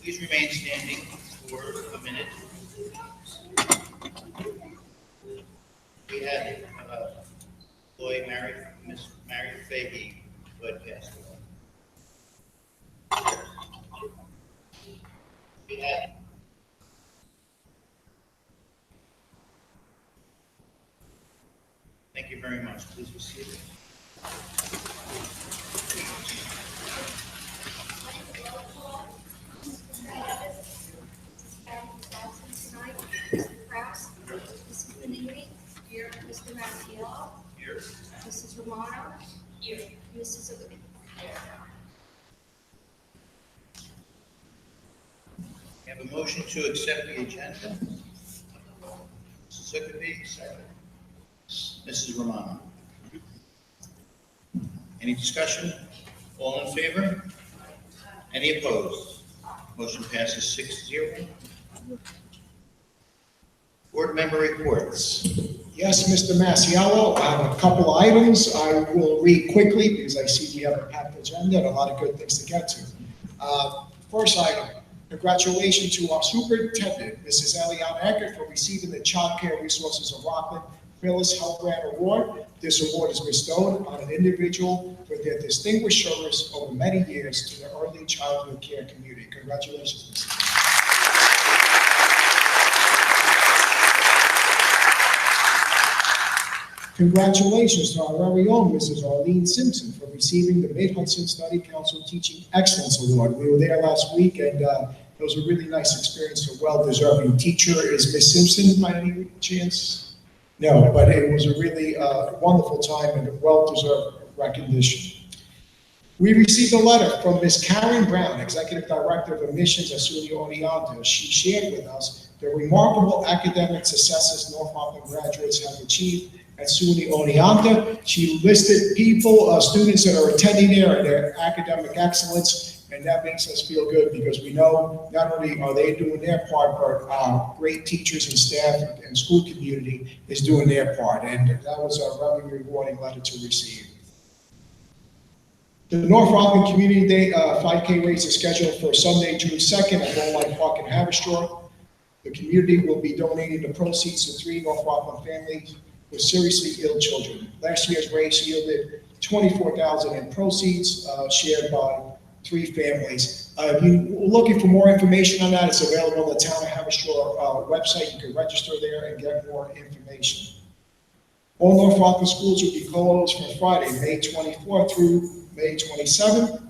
Please remain standing for a minute. We had Lloyd Miss Mary Fahey, who had passed away. We had Thank you very much. Please be seated. Mrs. Benini? Here. Mr. Maciel? Here. Mrs. Romano? Here. Mrs. Zuckerman? Here. We have a motion to accept the agenda. Mrs. Zuckerman, second. Mrs. Romano. Any discussion? All in favor? Any opposed? Motion passes 6-0. Board member reports. Yes, Mr. Masiello, I have a couple items I will read quickly because I see we have a packed agenda and a lot of good things to get to. First item, congratulations to our superintendent, Mrs. Eliana Eckert, for receiving the Child Care Resources of Rockland Fearless Health Grant Award. This award is bestowed on an individual for their distinguished service over many years to the early childhood care community. Congratulations, Mrs. Congratulations to our very own Mrs. Arlene Simpson for receiving the Mid-Hudson Study Council Teaching Excellence Award. We were there last week, and it was a really nice experience. A well-deserving teacher is Miss Simpson, by any chance? No, but it was a really wonderful time and a well-deserved recognition. We received a letter from Miss Karen Brown, Executive Director of Admissions at SUNY Oneonta. She shared with us the remarkable academic successes North Rockland graduates have achieved at SUNY Oneonta. She listed students that are attending there and their academic excellence, and that makes us feel good because we know not only are they doing their part, but great teachers and staff and school community is doing their part, and that was a very rewarding letter to receive. The North Rockland Community Day 5K race is scheduled for Sunday, June 2nd at Longline Park in Haverstraw. The community will be donating the proceeds to 3 North Rockland families with seriously ill children. Last year's race yielded $24,000 in proceeds shared by 3 families. If you're looking for more information on that, it's available on the Town of Haverstraw website. You can register there and get more information. All North Rockland schools will be closed from Friday, May 24th through May 27th.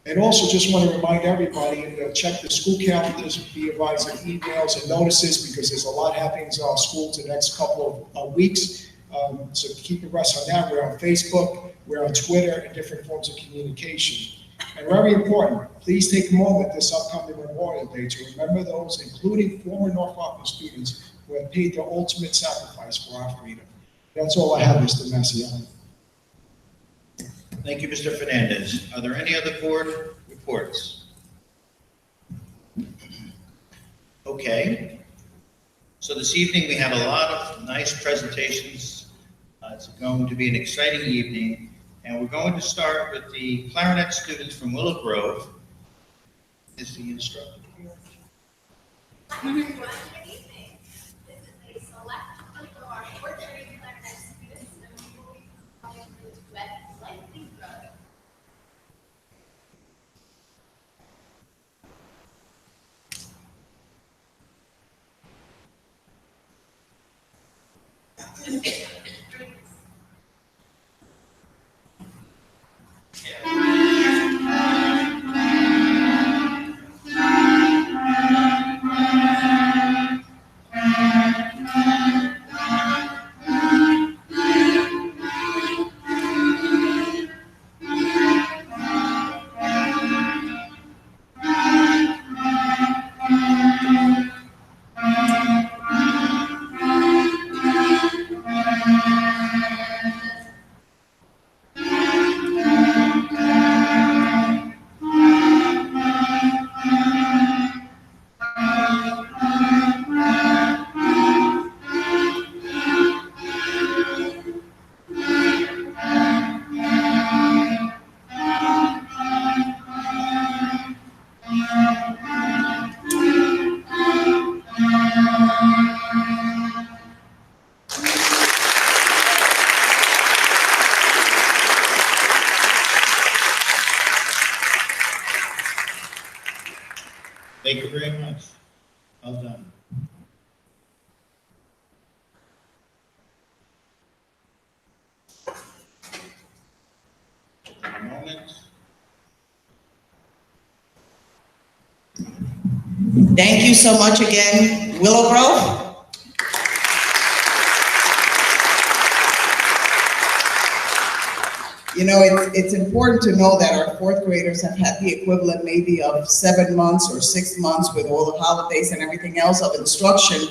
And also just want to remind everybody to check the school calendars, be advised of emails and notices because there's a lot happening in our schools the next couple of weeks. So keep abreast on that. We're on Facebook, we're on Twitter, and different forms of communication. And very important, please take a moment this upcoming Memorial Day to remember those, including former North Rockland students who have paid their ultimate sacrifice for our freedom. That's all I have, Mr. Maciel. Thank you, Mr. Fernandez. Are there any other board reports? Okay. So this evening we have a lot of nice presentations. It's going to be an exciting evening, and we're going to start with the clarinet students from Willow Grove. Is the instructor here? Good evening. This is a select group of our 4th grade clarinet students, and we will be performing the duet Lightly Brother. Thank you very much. Well done. A moment. Thank you so much again, Willow Grove. You know, it's important to know that our fourth graders have had the equivalent maybe of 7 months or 6 months with all the holidays and everything else of instruction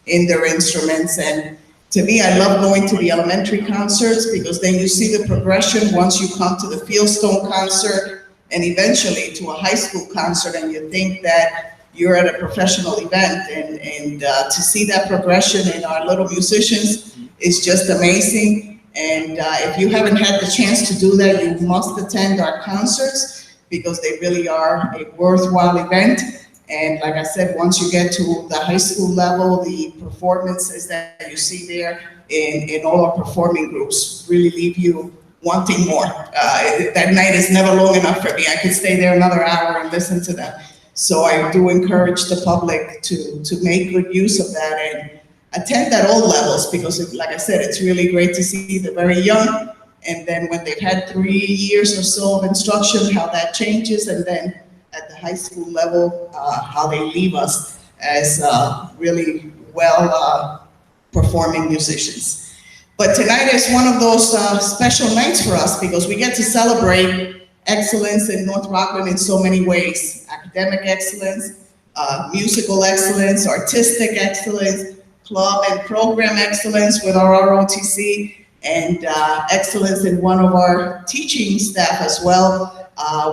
in their instruments. And to me, I love going to the elementary concerts because then you see the progression once you come to the Fieldstone concert and eventually to a high school concert, and you think that you're at a professional event, and to see that progression in our little musicians is just amazing. And if you haven't had the chance to do that, you must attend our concerts because they really are a worthwhile event. And like I said, once you get to the high school level, the performances that you see there in all our performing groups really leave you wanting more. That night is never long enough for me. I could stay there another hour and listen to them. So I do encourage the public to make good use of that and attend at all levels, because like I said, it's really great to see the very young, and then when they've had 3 years or so of instruction, how that changes, and then at the high school level, how they leave us as really well performing musicians. But tonight is one of those special nights for us because we get to celebrate excellence in North Rockland in so many ways: academic excellence, musical excellence, artistic excellence, club and program excellence with our ROTC, and excellence in one of our teaching staff as well.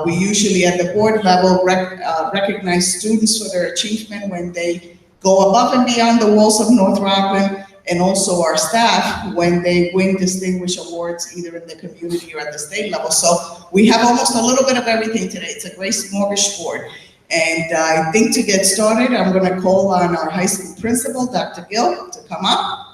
We usually at the board level recognize students for their achievement when they go above and beyond the walls of North Rockland, and also our staff when they win distinguished awards either in the community or at the state level. So we have almost a little bit of everything today. It's a great smorgasbord. And I think to get started, I'm going to call on our high school principal, Dr. Gill, to come up.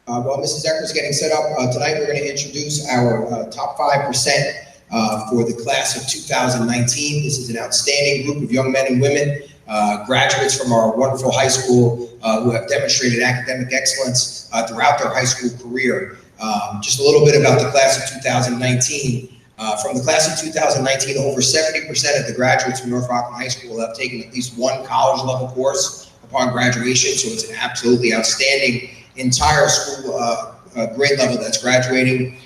While Mrs. Ecker is getting set up, tonight we're going to introduce our top 5% for the class of 2019. This is an outstanding group of young men and women, graduates from our wonderful high school who have demonstrated academic excellence throughout their high school career. Just a little bit about the class of 2019. From the class of 2019, over 70% of the graduates from North Rockland High School have taken at least one college level course upon graduation, so it's an absolutely outstanding entire school grade level that's graduating.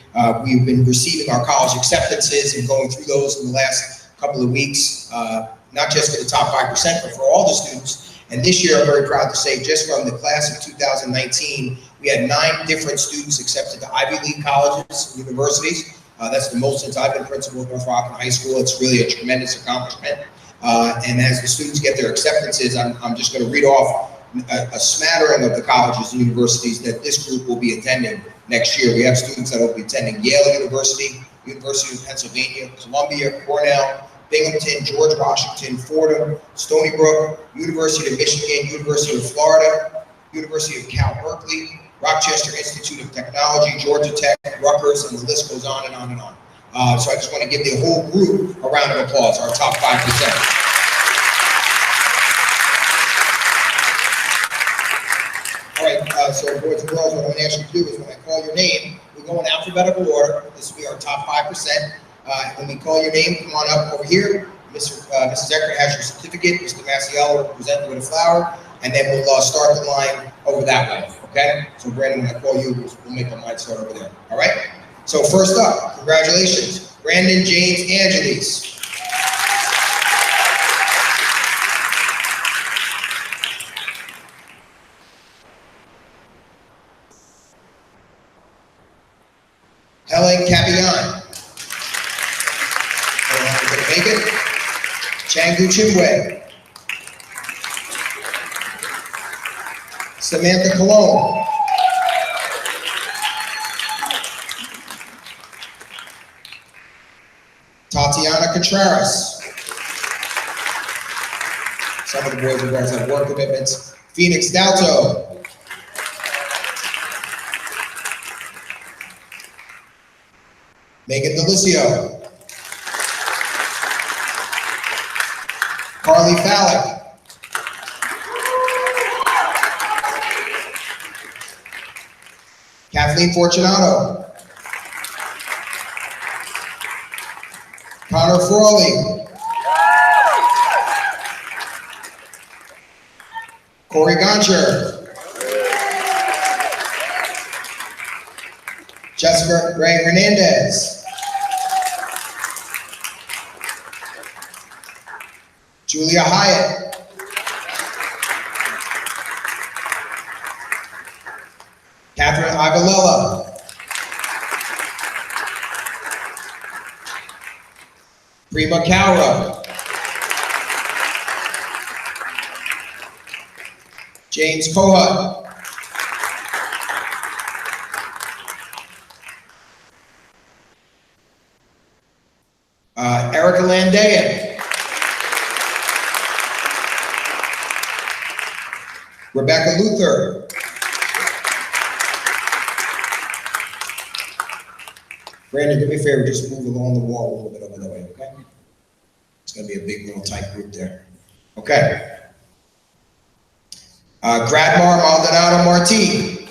We've been receiving our college acceptances and going through those in the last couple of weeks, not just for the top 5%, but for all the students. And this year, I'm very proud to say, just from the class of 2019, we had 9 different students accepted to Ivy League colleges and universities. That's the most since I've been principal of North Rockland High School. It's really a tremendous accomplishment. And as the students get their acceptances, I'm just going to read off a smattering of the colleges and universities that this group will be attending next year. We have students that will be attending Yale University, University of Pennsylvania, Columbia, Cornell, Binghamton, George Washington, Fordham, Stony Brook, University of Michigan, University of Florida, University of Cal Berkeley, Rochester Institute of Technology, Georgia Tech, Rutgers, and the list goes on and on and on. So I just want to give the whole group a round of applause, our top 5%. All right, so boys and girls, what I'm going to ask you to do is when I call your name, we go in alphabetical order. This will be our top 5%. When we call your name, come on up over here. Mrs. Eckert has your certificate. Mr. Maciello will present you with a flower, and then we'll start the line over that way, okay? So Brandon, when I call you, we'll make the line start over there, all right? So first up, congratulations, Brandon James Angeles. Helen Capian. Make it. Changu Chimwe. Samantha Colon. Tatiana Contreras. Some of the boys and girls have work commitments. Phoenix Dalto. Megan Delicio. Carly Fallick. Kathleen Fortunato. Connor Frawley. Corey Goncher. Jessica Ray Hernandez. Julia Hyatt. Catherine Aguilella. Prima Kaura. James Kohut. Erica Landean. Rebecca Luther. Brandon, do me a favor, just move along the wall a little bit over the way, okay? It's gonna be a big little tight group there. Okay. Gradmar Maldonado Marti.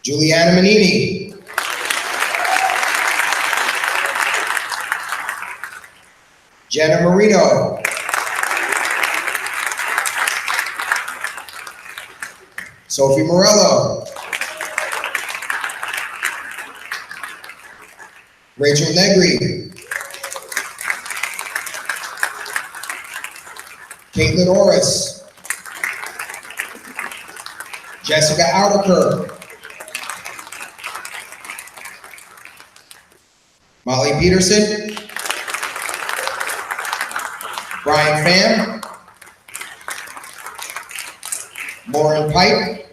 Juliana Manini. Jenna Marino. Sophie Morello. Rachel Negri. Caitlin Orris. Jessica Outerker. Molly Peterson. Brian Pham. Lauren Pipe.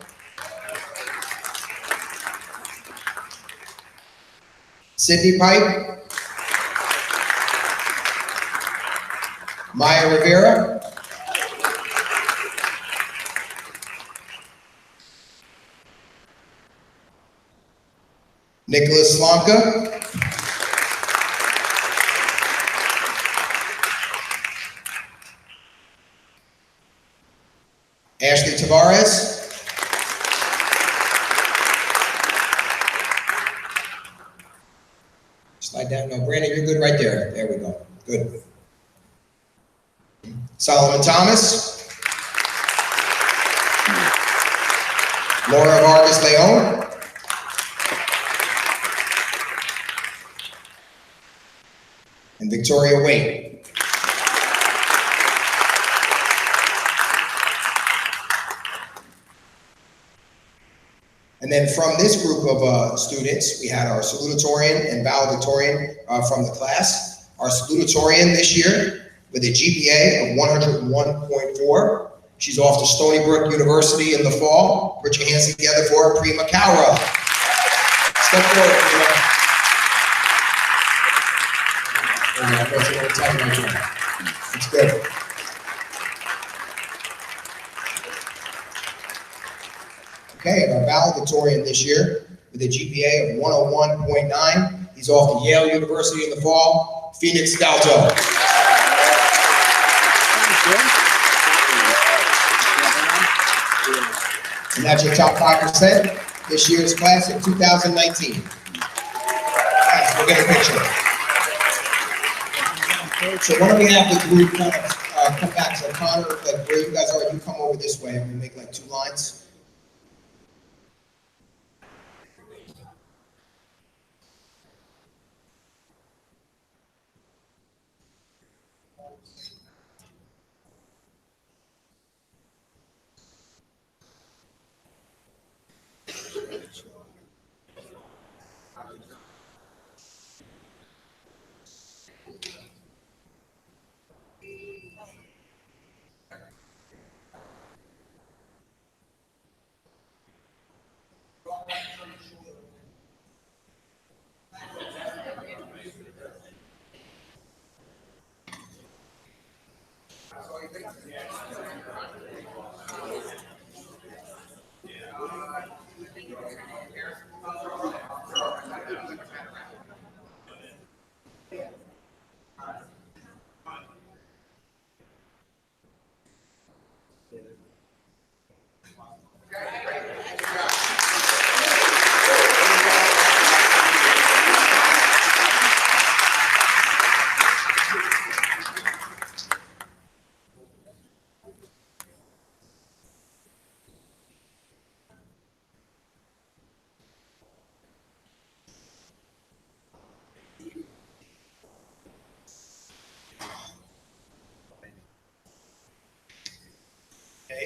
Sydney Pipe. Maya Rivera. Nicholas Slomka. Ashley Tavares. Slide down. No, Brandon, you're good right there. There we go. Good. Solomon Thomas. Laura Vargas Leon. And Victoria Waite. And then from this group of students, we had our salutatorian and valedictorian from the class. Our salutatorian this year with a GPA of 101.4. She's off to Stony Brook University in the fall. Put your hands together for her, Prima Kaura. Step forward, Prima. It's good. Okay, and our valedictorian this year with a GPA of 101.9. He's off to Yale University in the fall, Phoenix Dalto. And that's your top 5% this year's class of 2019. Guys, we'll get a picture. So why don't we have the group kind of come back. So Connor, like where you guys are, you come over this way. I'm gonna make like 2 lines.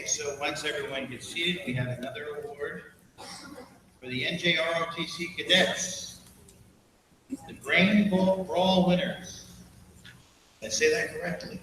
Okay, so once everyone gets seated, we have another award for the NJROTC cadets, the Brain Brawl winners. Did I say that correctly?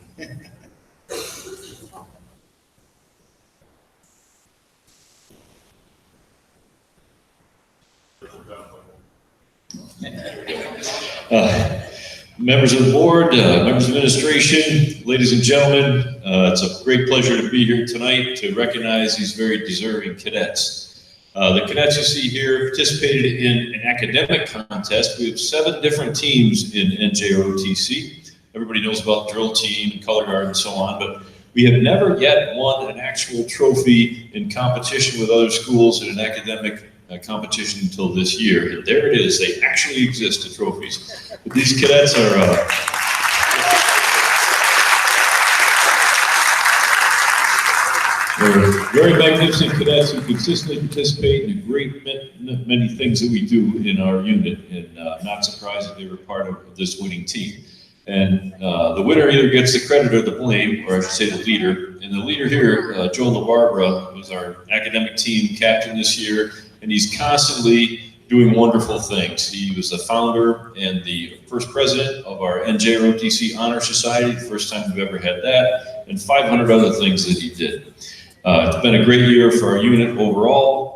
Members of the board, members of administration, ladies and gentlemen, it's a great pleasure to be here tonight to recognize these very deserving cadets. The cadets you see here participated in an academic contest. We have 7 different teams in NJROTC. Everybody knows about drill team, color guard, and so on, but we have never yet won an actual trophy in competition with other schools in an academic competition until this year. And there it is, they actually exist, the trophies. But these cadets are they're very magnificent cadets who consistently participate in a great many things that we do in our unit, and not surprised that they were part of this winning team. And the winner either gets the credit or the blame, or I should say the leader. And the leader here, Joe LaBarbera, was our academic team captain this year, and he's constantly doing wonderful things. He was the founder and the first president of our NJROTC Honor Society, the first time we've ever had that, and 500 other things that he did. It's been a great year for our unit overall.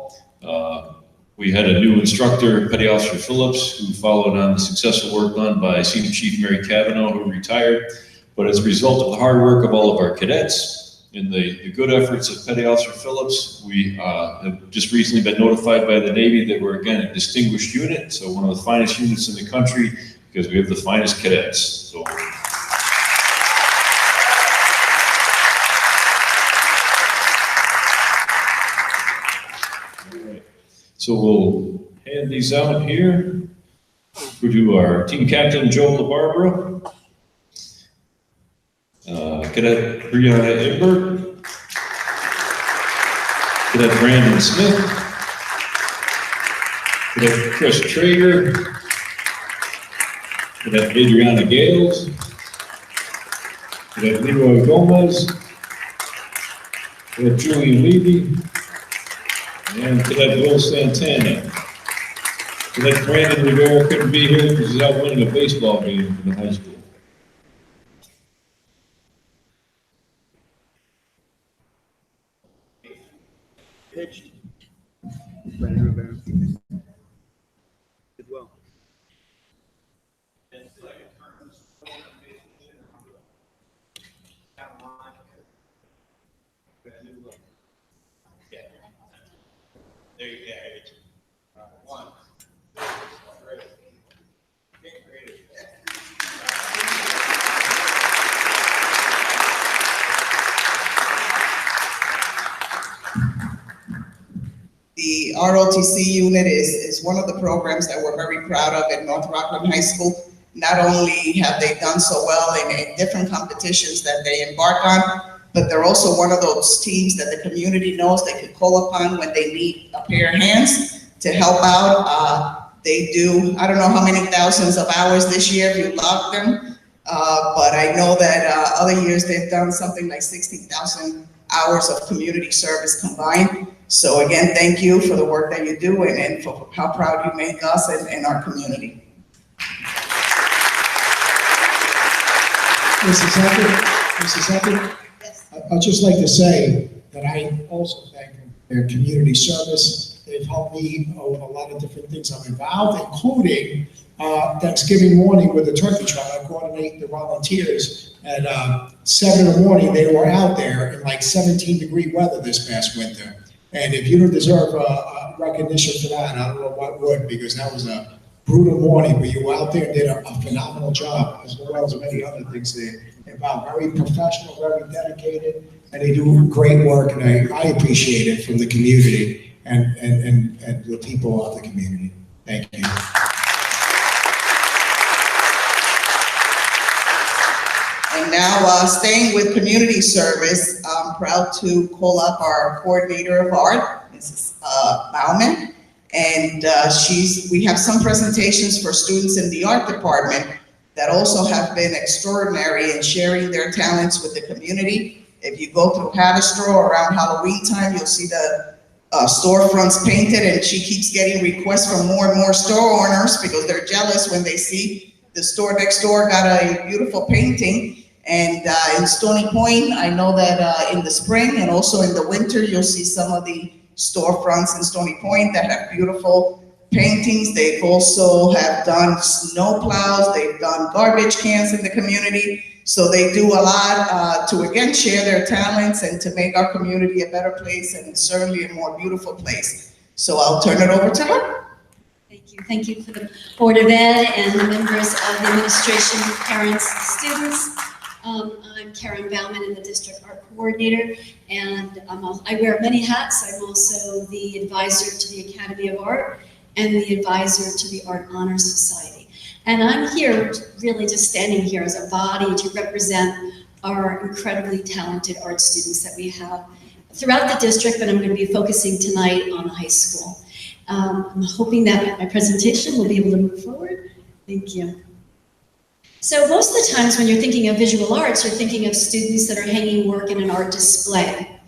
We had a new instructor, Petty Officer Phillips, who followed on the successful work done by Senior Chief Mary Cavanaugh, who retired. But as a result of the hard work of all of our cadets and the good efforts of Petty Officer Phillips, we have just recently been notified by the Navy that we're, again, a distinguished unit, so one of the finest units in the country, because we have the finest cadets. So. So we'll hand these out here. We'll do our team captain, Joe LaBarbera. Cadet Brianna Imbert. Cadet Brandon Smith. Cadet Chris Traeger. Cadet Adriana Gales. Cadet Leroy Gomez. Cadet Julian Levy. And Cadet Will Santana. Cadet Brandon Rivera couldn't be here because he's out winning a baseball game for the high school. Pitched. Brandon Rivera. Did well. There you go. One. The ROTC unit is one of the programs that we're very proud of at North Rockland High School. Not only have they done so well in different competitions that they embark on, but they're also one of those teams that the community knows they can call upon when they need a pair of hands to help out. They do, I don't know how many thousands of hours this year if you log them, but I know that other years they've done something like 16,000 hours of community service combined. So again, thank you for the work that you do and for how proud you make us and our community. Mrs. Eckert, I'd just like to say that I also thank them for their community service. They've helped me with a lot of different things I'm involved, including Thanksgiving morning with the turkey trot. I coordinate the volunteers at 7 in the morning. They were out there in like 17-degree weather this past winter. And if you don't deserve recognition for that, I don't know what would, because that was a brutal morning, but you were out there and did a phenomenal job, as well as many other things there involved. Very professional, very dedicated, and they do great work, and I appreciate it from the community and the people of the community. Thank you. And now, staying with community service, I'm proud to call up our coordinator of art, Mrs. Bauman. And we have some presentations for students in the art department that also have been extraordinary in sharing their talents with the community, If you go through Haverstraw around Halloween time, you'll see the storefronts painted, and she keeps getting requests from more and more store owners because they're jealous when they see the store next door got a beautiful painting. And in Stony Point, I know that in the spring and also in the winter, you'll see some of the storefronts in Stony Point that have beautiful paintings. They've also have done snow plows, they've done garbage cans in the community. So they do a lot to again share their talents and to make our community a better place and certainly a more beautiful place. So I'll turn it over to her. Thank you. Thank you for the Board of Ed and the members of the administration, parents, students. I'm Karen Bauman, I'm the district art coordinator, and I wear many hats. I'm also the advisor to the Academy of Art and the advisor to the Art Honor Society. And I'm here, really just standing here as a body to represent our incredibly talented art students that we have throughout the district, but I'm going to be focusing tonight on the high school. I'm hoping that my presentation will be able to move forward. Thank you. So most of the times when you're thinking of visual arts, you're thinking of students that are hanging work in an art display.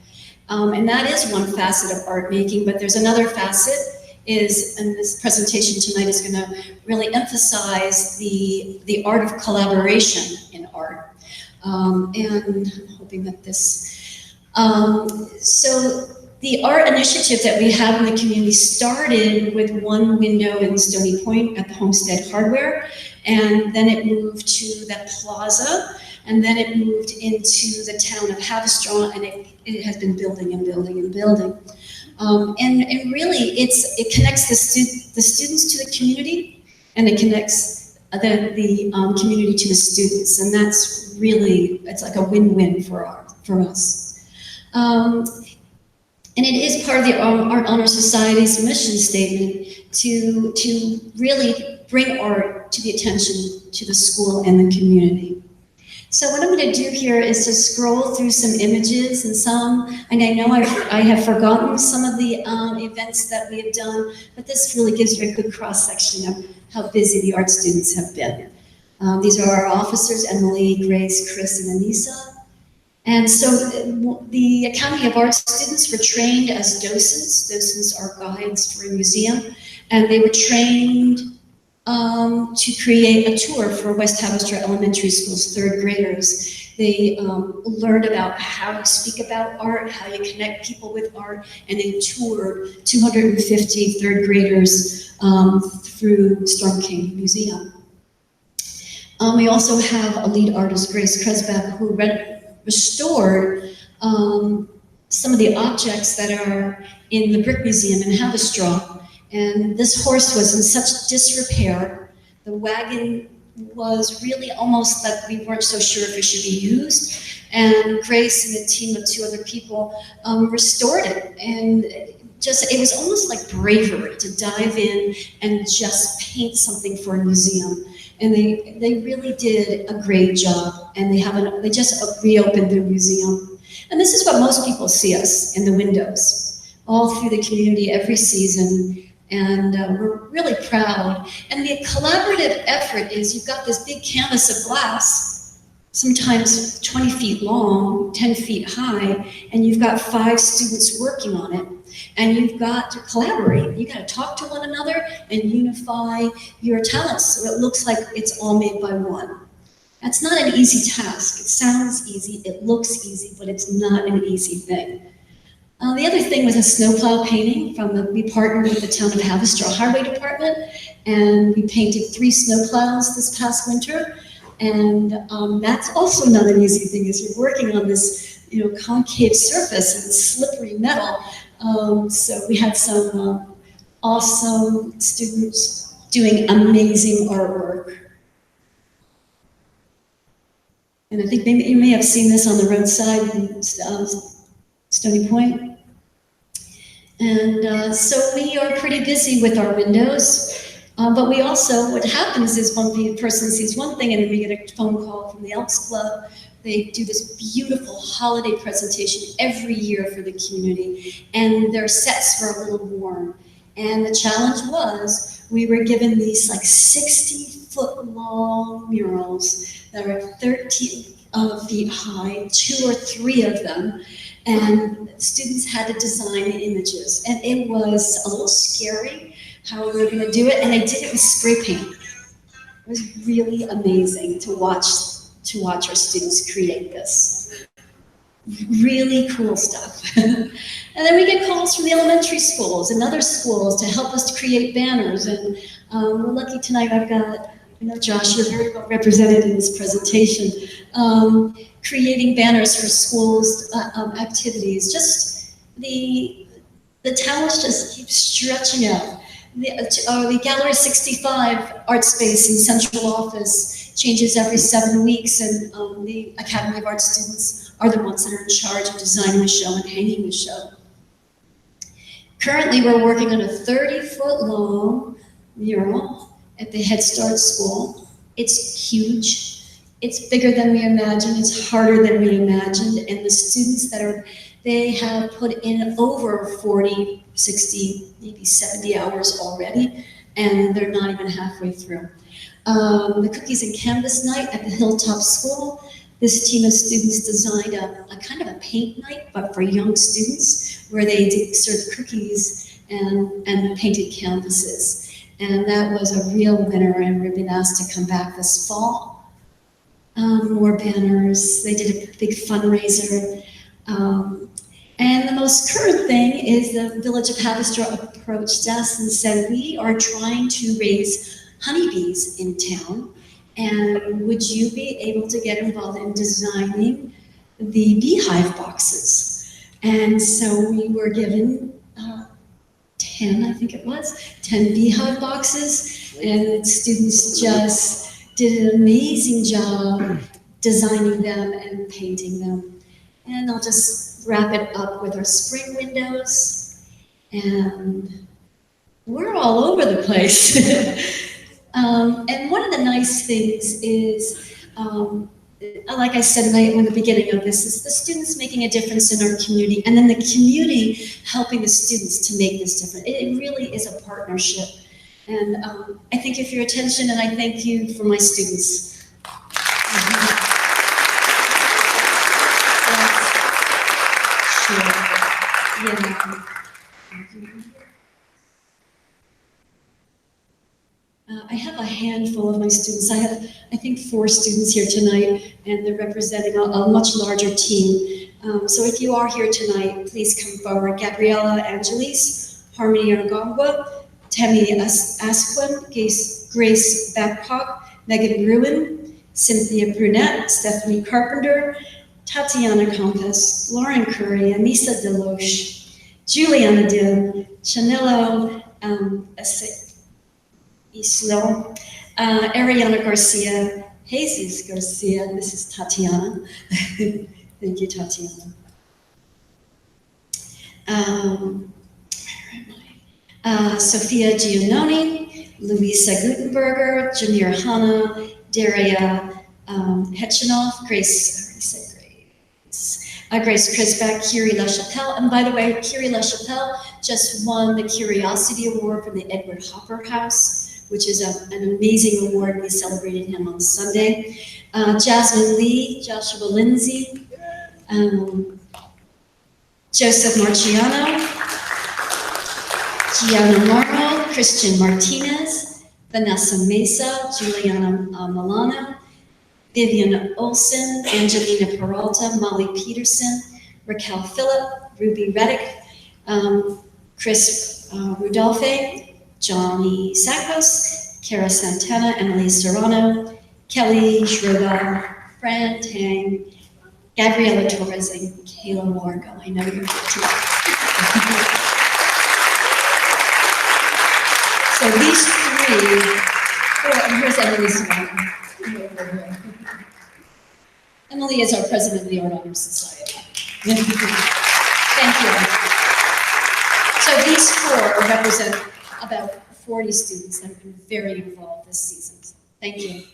And that is one facet of art making, but there's another facet and this presentation tonight is going to really emphasize the art of collaboration in art. And I'm hoping that this, so the art initiative that we have in the community started with one window in Stony Point at the Homestead Hardware, and then it moved to the plaza, and then it moved into the town of Haverstraw, and it has been building and building and building. And really, it connects the students to the community, and it connects the community to the students, and that's really, it's like a win-win for us. And it is part of the Art Honor Society's mission statement to really bring art to the attention to the school and the community. So what I'm going to do here is to scroll through some images and I know I have forgotten some of the events that we have done, but this really gives you a good cross-section of how busy the art students have been. These are our officers, Emily, Grace, Chris, and Anissa. And so the Academy of Art students were trained as docents. Docents are guides for a museum, and they were trained to create a tour for West Haverstraw Elementary School's third graders. They learned about how to speak about art, how you connect people with art, and they toured 250 third graders through Storm King Museum. We also have a lead artist, Grace Kresbach, who restored some of the objects that are in the Brick Museum in Haverstraw. And this horse was in such disrepair. The wagon was really almost like we weren't so sure if it should be used. And Grace and a team of 2 other people restored it. And it was almost like bravery to dive in and just paint something for a museum. And they really did a great job. And they just reopened their museum. And this is what most people see us in the windows, all through the community every season. And we're really proud. And the collaborative effort is you've got this big canvas of glass, sometimes 20 feet long, 10 feet high, and you've got 5 students working on it. And you've got to collaborate. You got to talk to one another and unify your talents so it looks like it's all made by one. That's not an easy task. It sounds easy, it looks easy, but it's not an easy thing. The other thing was a snowplow painting we partnered with the town of Haverstraw Highway Department, and we painted 3 snowplows this past winter. And that's also not an easy thing, as you're working on this, concave surface and slippery metal. So we had some awesome students doing amazing artwork. And I think maybe you may have seen this on the roadside in Stony Point. And so we are pretty busy with our windows, but we also, what happens is one person sees one thing and then we get a phone call from the Elks Club. They do this beautiful holiday presentation every year for the community, and their sets were a little worn. And the challenge was, we were given these like 60-foot long murals that are 13 feet high, 2 or 3 of them, and students had to design images. And it was a little scary how we were going to do it, and they did it with spray paint. It was really amazing to watch our students create this. Really cool stuff. And then we get calls from the elementary schools and other schools to help us to create banners. And we're lucky tonight, I know Josh, you're very well represented in this presentation, creating banners for schools' activities. Just the talent just keeps stretching out. The Gallery 65 art space in central office changes every 7 weeks, and the Academy of Art students are the ones that are in charge of designing the show and hanging the show. Currently, we're working on a 30-foot long mural at the Head Start School. It's huge. It's bigger than we imagined. It's harder than we imagined. And the students they have put in over 40, 60, maybe 70 hours already, and they're not even halfway through. The Cookies and Canvas Night at the Hilltop School. This team of students designed a kind of a paint night, but for young students, where they served cookies and painted canvases. And that was a real winner, and we've been asked to come back this fall. More banners. They did a big fundraiser. And the most current thing is the Village of Haverstraw approached us and said, we are trying to raise honeybees in town, and would you be able to get involved in designing the beehive boxes? And so we were given 10, I think it was, 10 beehive boxes, and students just did an amazing job designing them and painting them. And I'll just wrap it up with our spring windows, and we're all over the place. And one of the nice things is, like I said in the beginning of this, is the students making a difference in our community, and then the community helping the students to make this difference. It really is a partnership. And I thank you for your attention, and I thank you for my students. Yeah. I have a handful of my students. I have, I think, 4 students here tonight, and they're representing a much larger team. So if you are here tonight, please come forward. Gabriella Angelis, Harmony Argongwa, Temi Asquin, Grace Babcock, Megan Ruin, Cynthia Brunette, Stephanie Carpenter, Tatiana Compass, Lauren Curry, Anissa Deloche, Juliana Dill, Chanelo Islo, Ariana Garcia, Jesus Garcia, this is Tatiana. Thank you, Tatiana. Sophia Giannoni, Luisa Gutenberger, Jameer Hanna, Daria Hetchinoff, Grace Krisbeck, Kiri LaChapelle. And by the way, Kiri LaChapelle just won the Curiosity Award from the Edward Hopper House, which is an amazing award. We celebrated him on Sunday. Jasmine Lee, Joshua Lindsay, Joseph Marciano, Gianna Marmo, Christian Martinez, Vanessa Mesa, Juliana Milano, Vivian Olson, Angelina Peralta, Molly Peterson, Raquel Phillip, Ruby Reddick, Chris Rudolphe, Johnny Sakos, Kara Santana, Emily Serrano, Kelly Schroeder, Fran Tang, Gabriela Torres, and Kayla Morgan. I know you're here too. So these 3, and here's Emily Serrano. Emily is our president of the Art Honor Society. Thank you. So these 4 represent about 40 students that have been very involved this season. Thank you.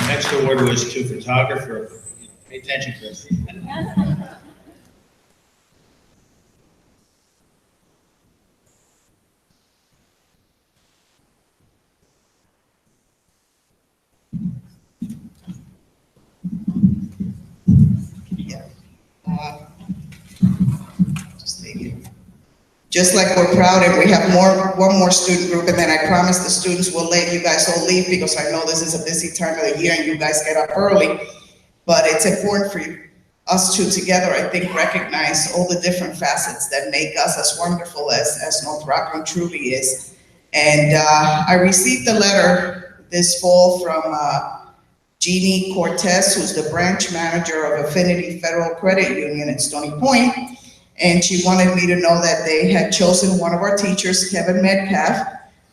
Next award was to photographer. Pay attention, Chris. Just take it. Just like we're proud and we have one more student group, and then I promise the students will let you guys all leave because I know this is a busy time of the year and you guys get up early. But it's important for us to together, I think, recognize all the different facets that make us as wonderful as North Rockland truly is. And I received a letter this fall from Jeannie Cortez, who's the branch manager of Affinity Federal Credit Union in Stony Point. And she wanted me to know that they had chosen one of our teachers, Kevin Metcalf,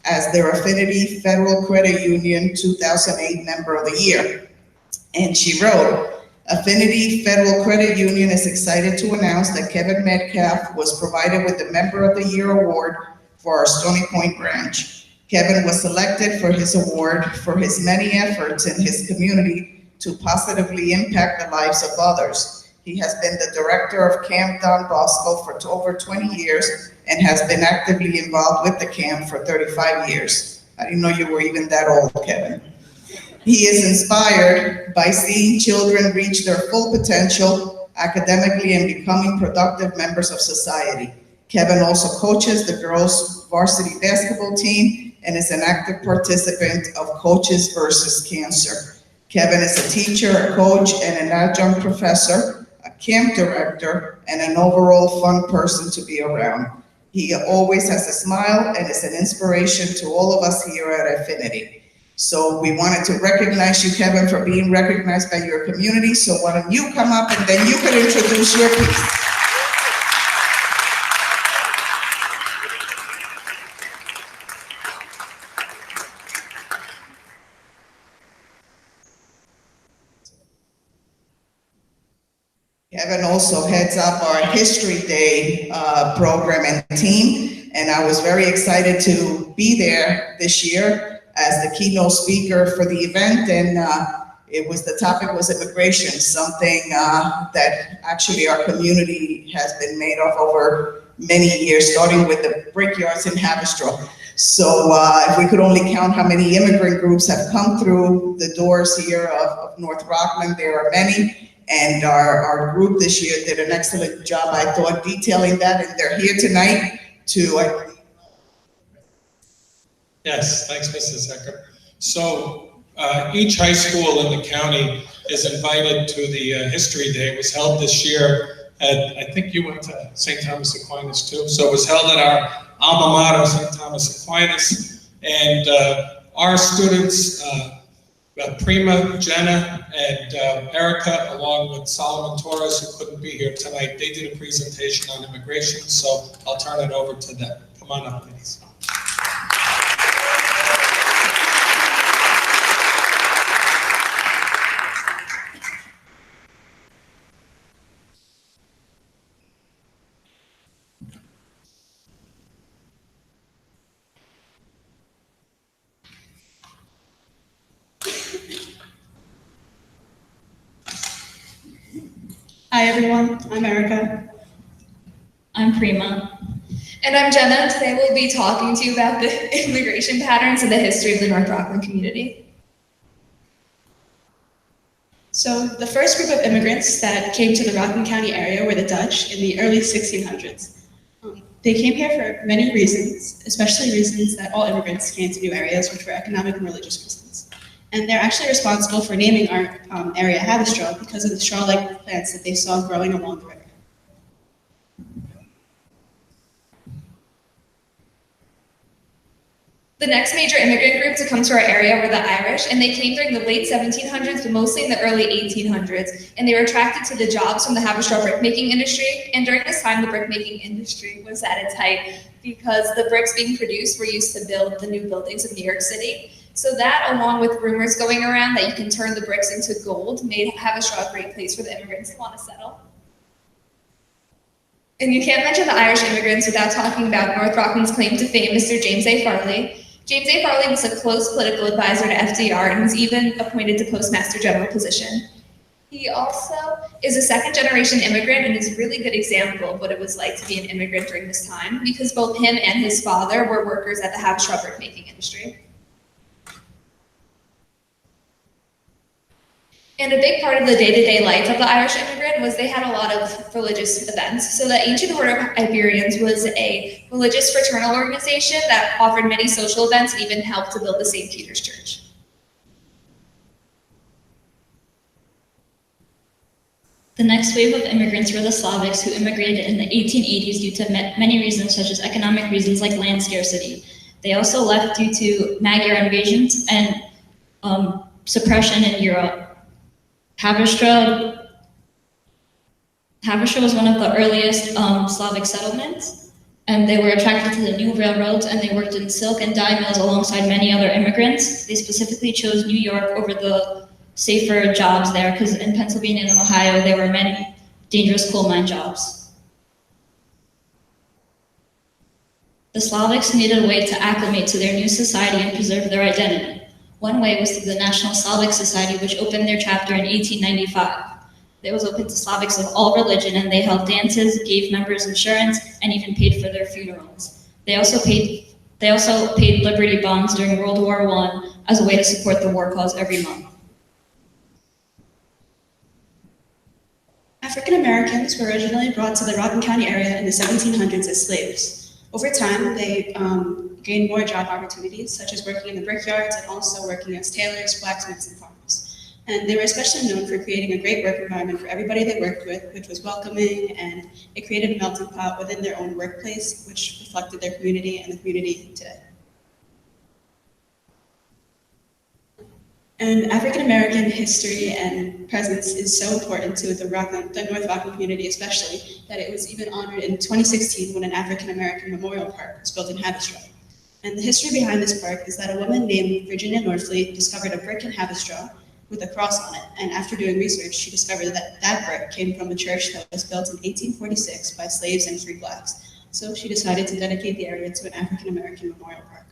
as their Affinity Federal Credit Union 2008 Member of the Year. And she wrote, Affinity Federal Credit Union is excited to announce that Kevin Metcalf was provided with the Member of the Year award for our Stony Point branch. Kevin was selected for his award for his many efforts in his community to positively impact the lives of others. He has been the director of Camp Don Bosco for over 20 years and has been actively involved with the camp for 35 years. I didn't know you were even that old, Kevin. He is inspired by seeing children reach their full potential academically and becoming productive members of society. Kevin also coaches the girls' varsity basketball team and is an active participant of Coaches versus Cancer. Kevin is a teacher, a coach, and an adjunct professor, a camp director, and an overall fun person to be around. He always has a smile and is an inspiration to all of us here at Affinity. So we wanted to recognize you, Kevin, for being recognized by your community. So why don't you come up and then you can introduce your piece. Kevin also heads up our History Day program and team, and I was very excited to be there this year as the keynote speaker for the event, and the topic was immigration, something that actually our community has been made of over many years, starting with the brickyards in Haverstraw. So if we could only count how many immigrant groups have come through the doors here of North Rockland, there are many. And our group this year did an excellent job, I thought, detailing that, and they're here tonight to. Yes, thanks, Mrs. Ecker. So each high school in the county is invited to the History Day. It was held this year at, I think you went to St. Thomas Aquinas too. So it was held at our alma mater, St. Thomas Aquinas, and our students, Prima, Jenna, and Erica, along with Solomon Torres, who couldn't be here tonight, they did a presentation on immigration, so I'll turn it over to them. Come on up, please. Hi everyone, I'm Erica. I'm Prima. And I'm Jenna. Today we'll be talking to you about the immigration patterns and the history of the North Rockland community. So the first group of immigrants that came to the Rockland County area were the Dutch in the early 1600s. They came here for many reasons, especially reasons that all immigrants came to new areas, which were economic and religious reasons. And they're actually responsible for naming our area Haverstraw because of the straw-like plants that they saw growing along the river. The next major immigrant group to come to our area were the Irish, and they came during the late 1700s, but mostly in the early 1800s, and they were attracted to the jobs from the Haverstraw brickmaking industry. And during this time, the brickmaking industry was at its height because the bricks being produced were used to build the new buildings of New York City. So that, along with rumors going around that you can turn the bricks into gold, made Haverstraw a great place for the immigrants to want to settle. And you can't mention the Irish immigrants without talking about North Rockland's claim to fame, Mr. James A. Farley. James A. Farley was a close political advisor to FDR and was even appointed to Postmaster General position. He also is a second-generation immigrant and is a really good example of what it was like to be an immigrant during this time, because both him and his father were workers at the Haverstraw brickmaking industry. And a big part of the day-to-day life of the Irish immigrant was they had a lot of religious events. So the Ancient Order of Iberians was a religious fraternal organization that offered many social events and even helped to build the St. Peter's Church. The next wave of immigrants were the Slavics, who immigrated in the 1880s due to many reasons, such as economic reasons like land scarcity. They also left due to Magyar invasions and suppression in Europe. Haverstraw was one of the earliest Slavic settlements, and they were attracted to the new railroads, and they worked in silk and dye mills alongside many other immigrants. They specifically chose New York over the safer jobs there, because in Pennsylvania and Ohio, there were many dangerous coal mine jobs. The Slavics needed a way to acclimate to their new society and preserve their identity. One way was through the National Slavic Society, which opened their chapter in 1895. It was open to Slavics of all religion, and they held dances, gave members insurance, and even paid for their funerals. They also paid Liberty bonds during World War I as a way to support the war cause every month. African Americans were originally brought to the Rockland County area in the 1700s as slaves. Over time, they gained more job opportunities, such as working in the brickyards and also working as tailors, blacksmiths, and farmers. And they were especially known for creating a great work environment for everybody they worked with, which was welcoming, and it created a melting pot within their own workplace, which reflected their community and the community today. And African American history and presence is so important to the North Rockland community especially, that it was even honored in 2016 when an African American memorial park was built in Haverstraw. And the history behind this park is that a woman named Virginia Norfleet discovered a brick in Haverstraw with a cross on it, and after doing research, she discovered that that brick came from a church that was built in 1846 by slaves and free blacks. So she decided to dedicate the area to an African American memorial park.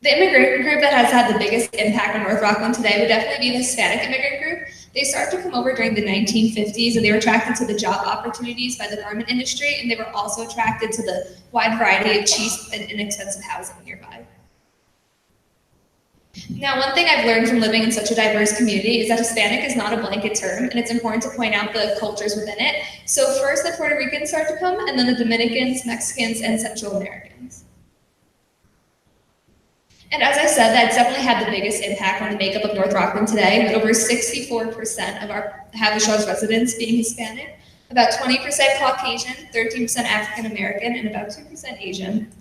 The immigrant group that has had the biggest impact on North Rockland today would definitely be the Hispanic immigrant group. They started to come over during the 1950s, and they were attracted to the job opportunities by the garment industry, and they were also attracted to the wide variety of cheap and inexpensive housing nearby. Now, one thing I've learned from living in such a diverse community is that Hispanic is not a blanket term, and it's important to point out the cultures within it. So first, the Puerto Ricans start to come, and then the Dominicans, Mexicans, and Central Americans. And as I said, that's definitely had the biggest impact on the makeup of North Rockland today, with over 64% of our Havestraw's residents being Hispanic, about 20% Caucasian, 13% African American, and about 2% Asian.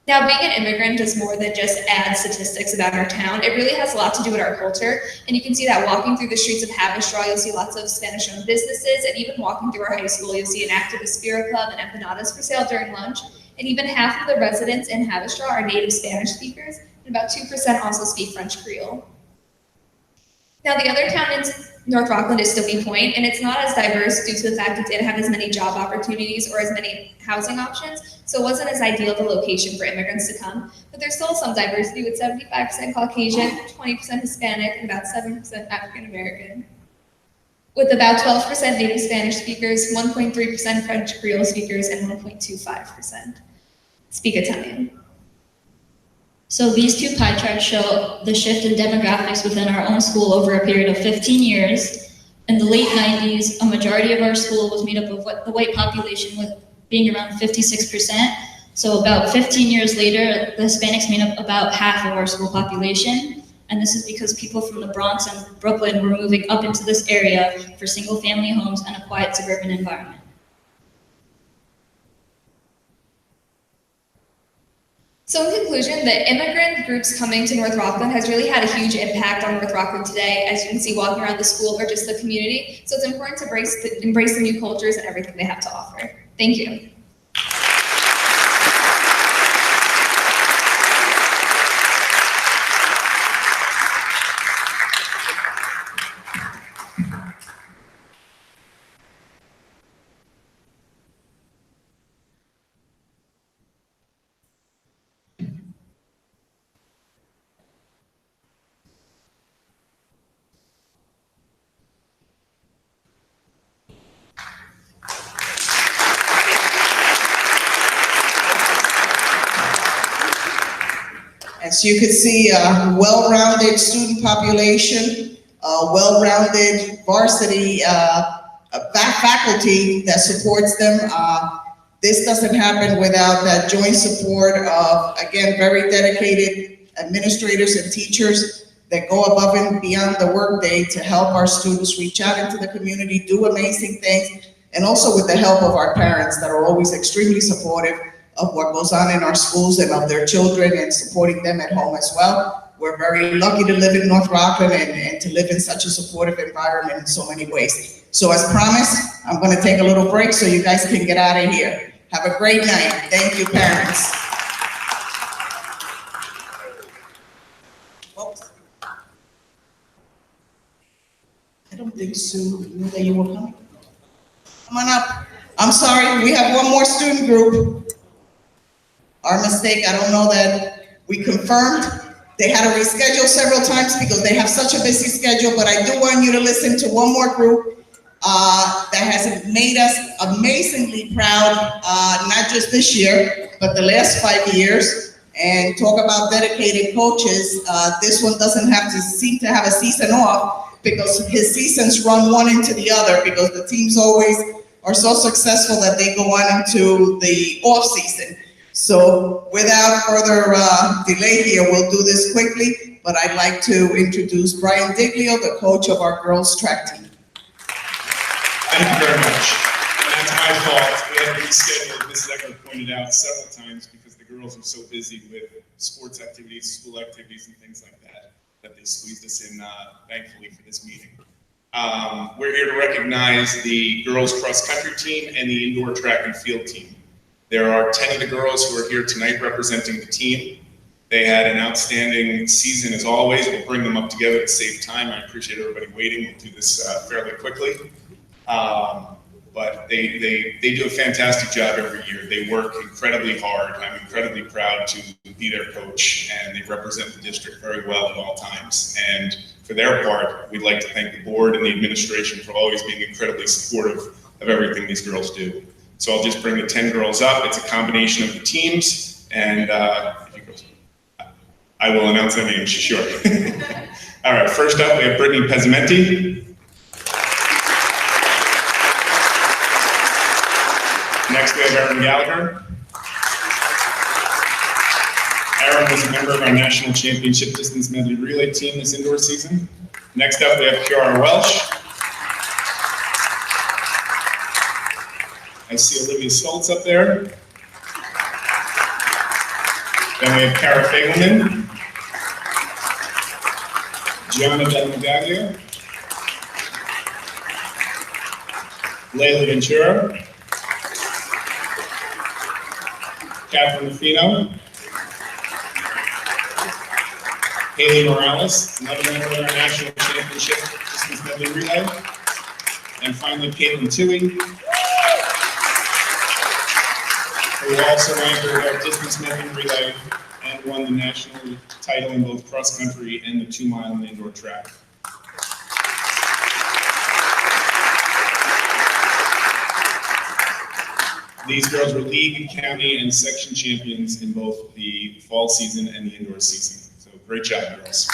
Now, being an immigrant does more than just add statistics about our town. It really has a lot to do with our culture, and you can see that walking through the streets of Haverstraw, you'll see lots of Spanish-owned businesses, and even walking through our high school, you'll see an activist beer club and empanadas for sale during lunch. And even half of the residents in Haverstraw are native Spanish speakers, and about 2% also speak French Creole. Now, the other town in North Rockland is Stony Point, and it's not as diverse due to the fact it didn't have as many job opportunities or as many housing options, so it wasn't as ideal of a location for immigrants to come. But there's still some diversity, with 75% Caucasian, 20% Hispanic, and about 7% African American, with about 12% native Spanish speakers, 1.3% French Creole speakers, and 1.25% speak Italian. So these two pie charts show the shift in demographics within our own school over a period of 15 years. In the late 90s, a majority of our school was made up of the white population, with being around 56%. So about 15 years later, the Hispanics made up about half of our school population. And this is because people from the Bronx and Brooklyn were moving up into this area for single-family homes and a quiet suburban environment. So in conclusion, the immigrant groups coming to North Rockland has really had a huge impact on North Rockland today, as you can see walking around the school or just the community. So it's important to embrace the new cultures and everything they have to offer. Thank you. As you can see, a well-rounded student population, a well-rounded varsity faculty that supports them. This doesn't happen without that joint support of, again, very dedicated administrators and teachers that go above and beyond the workday to help our students reach out into the community, do amazing things, and also with the help of our parents that are always extremely supportive of what goes on in our schools and of their children and supporting them at home as well. We're very lucky to live in North Rockland and to live in such a supportive environment in so many ways. So as promised, I'm going to take a little break so you guys can get out of here. Have a great night. Thank you, parents. Oops. I don't think Sue knew that you were coming. Come on up. I'm sorry, we have one more student group. Our mistake, I don't know that we confirmed. They had to reschedule several times because they have such a busy schedule, but I do want you to listen to one more group that has made us amazingly proud, not just this year, but the last 5 years. And talk about dedicated coaches. This one doesn't have to seem to have a season off because his seasons run one into the other because the teams always are so successful that they go on into the off season. So without further delay here, we'll do this quickly, but I'd like to introduce Brian Diglio, the coach of our girls track team. Thank you very much. And that's my fault. We had to reschedule, Mrs. Eckler pointed out several times because the girls are so busy with sports activities, school activities, and things like that, that they squeezed us in, thankfully, for this meeting. We're here to recognize the girls cross-country team and the indoor track and field team. There are 10 of the girls who are here tonight representing the team. They had an outstanding season as always. We'll bring them up together to save time. I appreciate everybody waiting. We'll do this fairly quickly. But they do a fantastic job every year. They work incredibly hard. I'm incredibly proud to be their coach, and they represent the district very well at all times. And for their part, we'd like to thank the board and the administration for always being incredibly supportive of everything these girls do. So I'll just bring the 10 girls up. It's a combination of the teams, and I will announce their names, sure. All right, first up, we have Brittany Pesamenti. Next, we have Erin Gallagher. Erin was a member of our national championship distance medley relay team this indoor season. Next up, we have Kiara Welsh. I see Olivia Stoltz up there. Then we have Kara Fagelman, Gianna Del Medaglia, Layla Ventura, Catherine Rufino, Haley Morales, another member of our national championship distance medley relay, and finally Caitlin Toohey, who also entered our distance medley relay and won the national title in both cross country and the 2-mile and indoor track. These girls were league, county, and section champions in both the fall season and the indoor season. So great job, girls.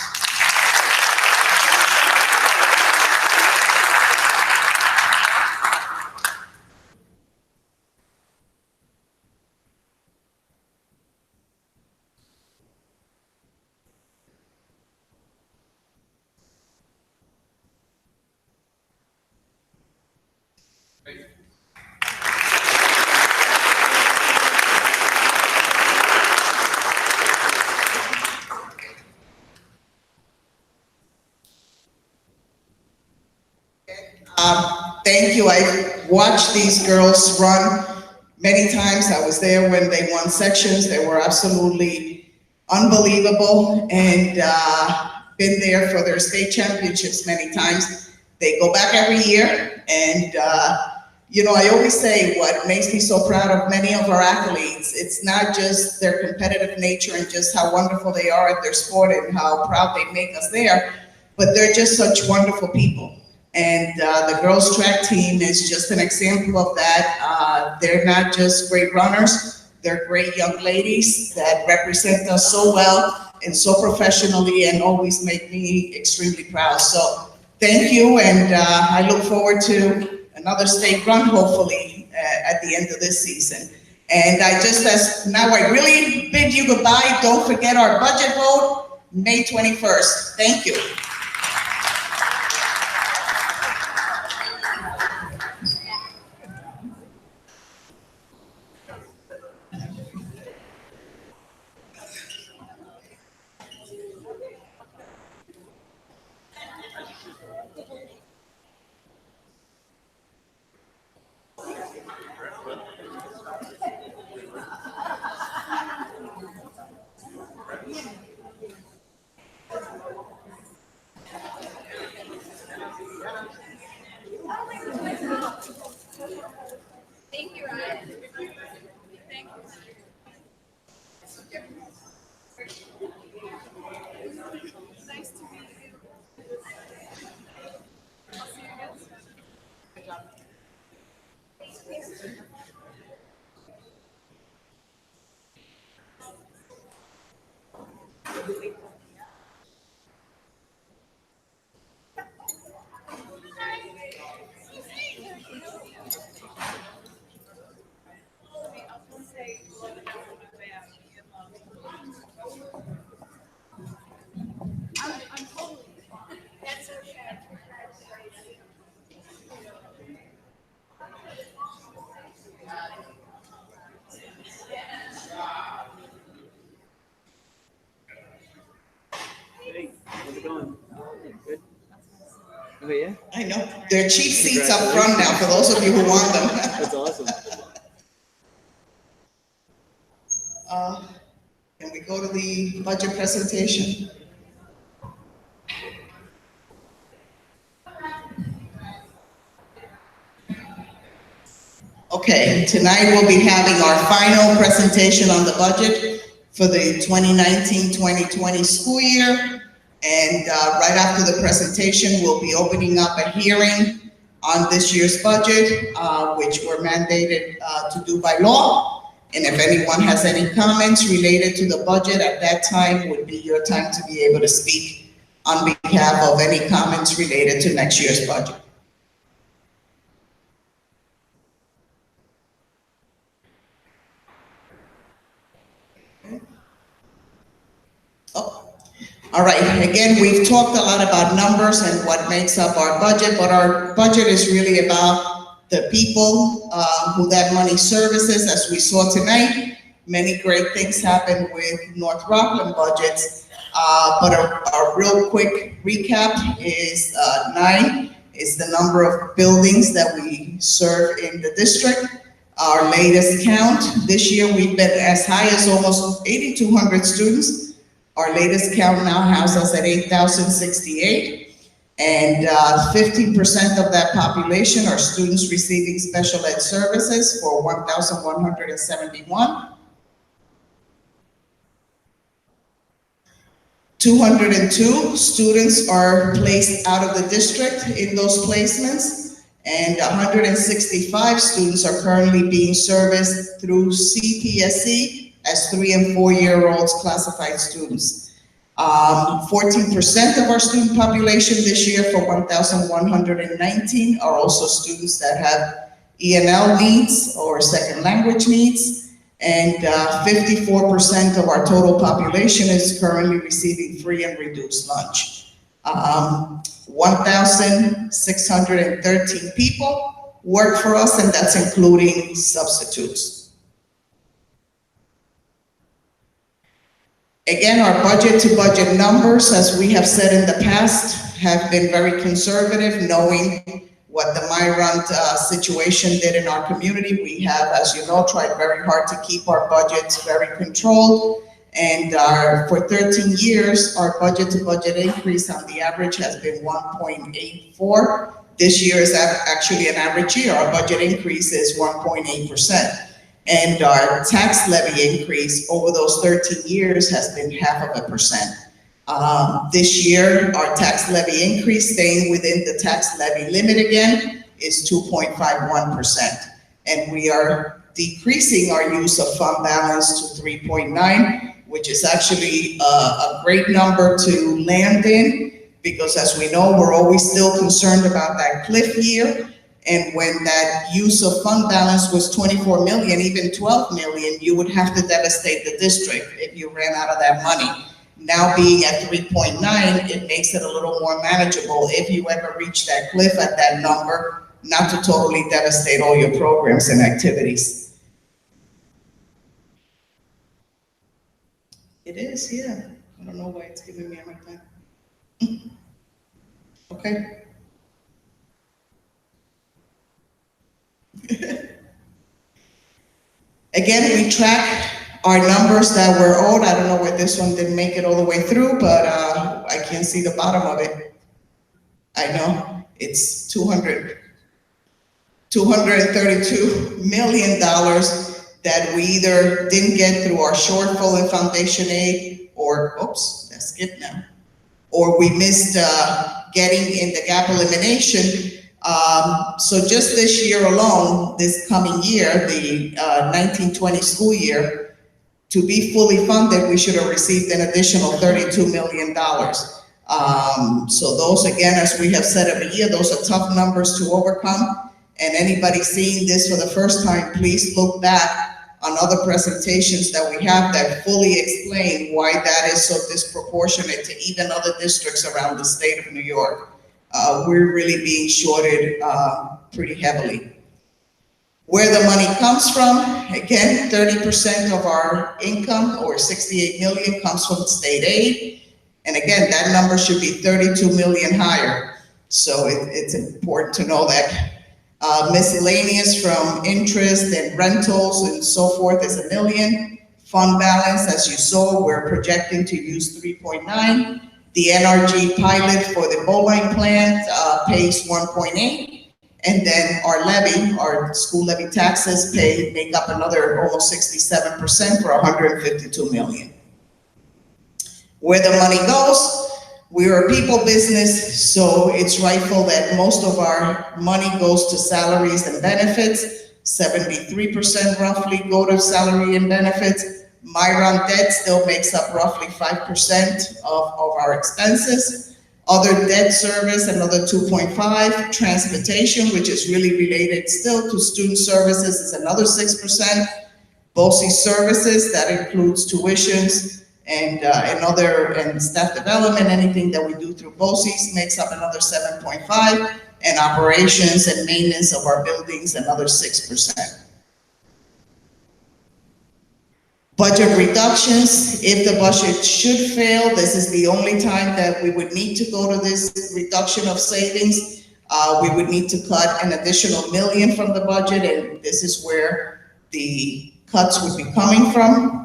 Thank you. I watched these girls run many times. I was there when they won sections. They were absolutely unbelievable, and been there for their state championships many times. They go back every year, and you know, I always say what makes me so proud of many of our athletes, it's not just their competitive nature and just how wonderful they are at their sport and how proud they make us there, but they're just such wonderful people. And the girls track team is just an example of that. They're not just great runners, they're great young ladies that represent us so well. and so professionally and always make me extremely proud. So thank you, and I look forward to another state run, hopefully, at the end of this season. And I really bid you goodbye. Don't forget our budget vote, May 21st. Thank you. Thank you, Ryan. Thank you. Nice to meet you. I'll see you again soon. Good job. Hey, how's it going? Good? Okay, yeah? I know. There are cheap seats up front now for those of you who want them. That's awesome. Can we go to the budget presentation? Okay, tonight we'll be having our final presentation on the budget for the 2019-2020 school year. And right after the presentation, we'll be opening up a hearing on this year's budget, which we're mandated to do by law. And if anyone has any comments related to the budget, at that time would be your time to be able to speak on behalf of any comments related to next year's budget. Oh, all right. Again, we've talked a lot about numbers and what makes up our budget, but our budget is really about the people who that money services. As we saw tonight, many great things happen with North Rockland budgets, but a real quick recap is 9 is the number of buildings that we serve in the district. Our latest count this year, we've been as high as almost 8,200 students. Our latest count now has us at 8,068, and 15% of that population are students receiving special ed services for 1,171. 202 students are placed out of the district in those placements, and 165 students are currently being serviced through CPSC as 3- and 4-year-olds classified students. 14% of our student population this year, for 1,119, are also students that have ENL needs or second language needs, and 54% of our total population is currently receiving free and reduced lunch. 1,613 people work for us, and that's including substitutes. Again, our budget to budget numbers, as we have said in the past, have been very conservative, knowing what the Myrant situation did in our community. We have, as you know, tried very hard to keep our budgets very controlled. And for 13 years, our budget to budget increase on the average has been 1.84. This year is actually an average year. Our budget increase is 1.8%. And our tax levy increase over those 13 years has been 0.5%. This year, our tax levy increase, staying within the tax levy limit again, is 2.51%. And we are decreasing our use of fund balance to 3.9, which is actually a great number to land in, because as we know, we're always still concerned about that cliff year. And when that use of fund balance was 24 million, even 12 million, you would have to devastate the district if you ran out of that money. Now being at 3.9, it makes it a little more manageable if you ever reach that cliff at that number, not to totally devastate all your programs and activities. It is, yeah. I don't know why it's giving me a hard time. Okay. Again, we track our numbers that were owed. I don't know where this one didn't make it all the way through, but I can't see the bottom of it. I know it's $232 million that we either didn't get through our shortfall in foundation aid, or, oops, that's skip now, or we missed getting in the gap elimination. So just this year alone, this coming year, the 1920 school year, to be fully funded, we should have received an additional $32 million. So those, again, as we have said every year, those are tough numbers to overcome. And anybody seeing this for the first time, please look back on other presentations that we have that fully explain why that is so disproportionate to even other districts around the state of New York. We're really being shorted pretty heavily. Where the money comes from, again, 30% of our income, or 68 million, comes from state aid. And again, that number should be 32 million higher. So it's important to know that. Miscellaneous from interest and rentals and so forth is $1 million. Fund balance, as you saw, we're projecting to use 3.9. The NRG pilot for the bovine plant pays 1.8. And then our levy, our school levy taxes make up another almost 67% for 152 million. Where the money goes, we're a people business, so it's rightful that most of our money goes to salaries and benefits. 73% roughly go to salary and benefits. Myron debt still makes up roughly 5% of our expenses. Other debt service, another 2.5. Transportation, which is really related still to student services, is another 6%. BOCES services, that includes tuitions and staff development, anything that we do through BOCES makes up another 7.5, and operations and maintenance of our buildings, another 6%. Budget reductions, if the budget should fail, this is the only time that we would need to go to this reduction of savings. We would need to cut an additional $1 million from the budget, and this is where the cuts would be coming from.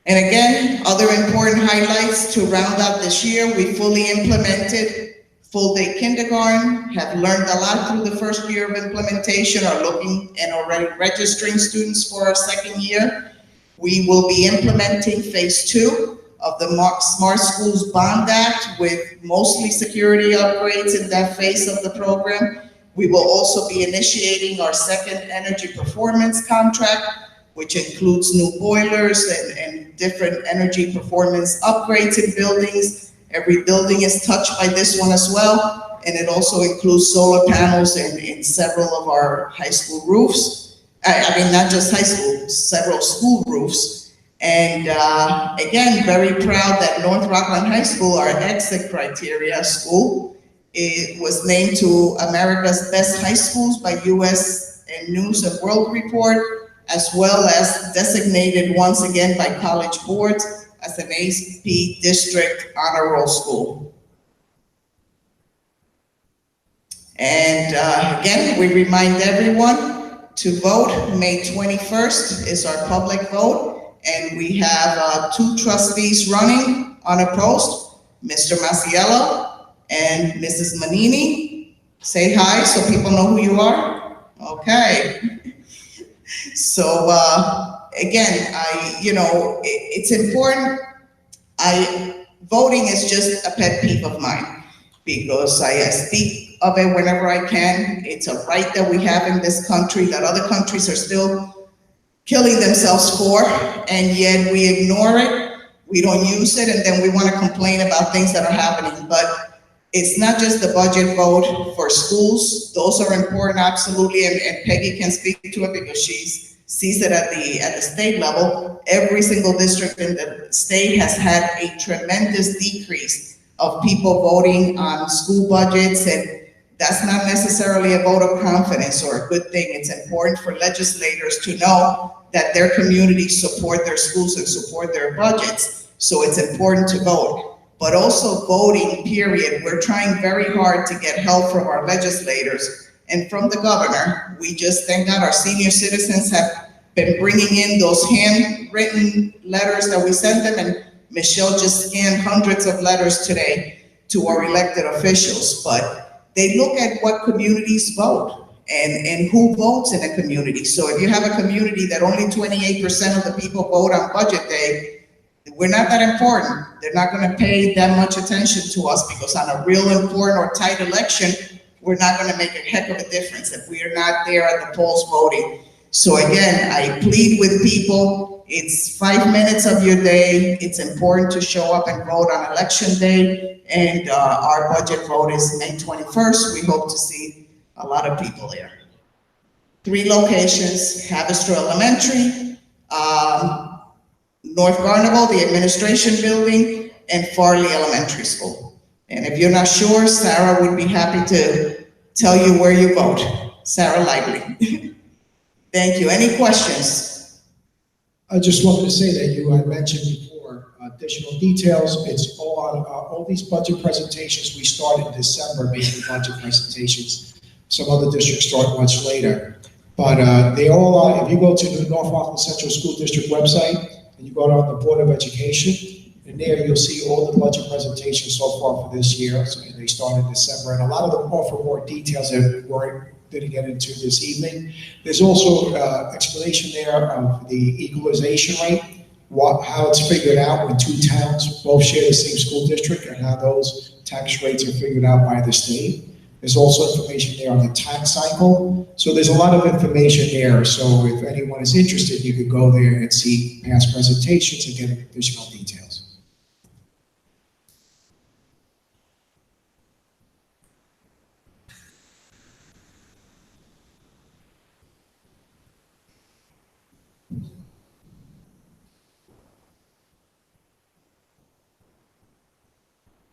And again, other important highlights to round out this year, we fully implemented full-day kindergarten, have learned a lot through the first year of implementation, are looking and already registering students for our second year. We will be implementing phase 2 of the Smart Schools Bond Act with mostly security upgrades in that phase of the program. We will also be initiating our second energy performance contract, which includes new boilers and different energy performance upgrades in buildings. Every building is touched by this one as well, and it also includes solar panels in several of our high school roofs. I mean, not just high school, several school roofs. And again, very proud that North Rockland High School, our exit criteria school, it was named to America's Best High Schools by US News and World Report, as well as designated once again by College Boards as an AP District Honor Roll School. And again, we remind everyone to vote. May 21st is our public vote, and we have 2 trustees running on a post, Mr. Masiello and Mrs. Manini. Say hi so people know who you are. Okay. So again, it's important. Voting is just a pet peeve of mine because I speak of it whenever I can. It's a right that we have in this country that other countries are still killing themselves for, and yet we ignore it, we don't use it, and then we want to complain about things that are happening. But it's not just the budget vote for schools. Those are important, absolutely, and Peggy can speak to it because she sees it at the state level. Every single district in the state has had a tremendous decrease of people voting on school budgets, and that's not necessarily a vote of confidence or a good thing. It's important for legislators to know that their communities support their schools and support their budgets. So it's important to vote. But also voting, period. We're trying very hard to get help from our legislators and from the governor. We just thank God our senior citizens have been bringing in those handwritten letters that we sent them, and Michelle just scanned hundreds of letters today to our elected officials. But they look at what communities vote and who votes in a community. So if you have a community that only 28% of the people vote on budget day, we're not that important. They're not going to pay that much attention to us because on a real important or tight election, we're not going to make a heck of a difference if we are not there at the polls voting. So again, I plead with people, it's 5 minutes of your day. It's important to show up and vote on election day. And our budget vote is May 21st. We hope to see a lot of people there. 3 locations, Haverstraw Elementary, North Garnable, the administration building, and Farley Elementary School. And if you're not sure, Sarah would be happy to tell you where you vote. Sarah Lively. Thank you. Any questions? I just wanted to say that you had mentioned before additional details. It's all on all these budget presentations. We start in December making budget presentations. Some other districts start much later. But they all are, if you go to the North Rockland Central School District website, and you go down the Board of Education, and there you'll see all the budget presentations so far for this year. So they start in December, and a lot of them offer more details that we didn't get into this evening. There's also explanation there of the equalization rate, how it's figured out when 2 towns both share the same school district, and how those tax rates are figured out by the state. There's also information there on the tax cycle. So there's a lot of information there. So if anyone is interested, you could go there and see past presentations and get additional details.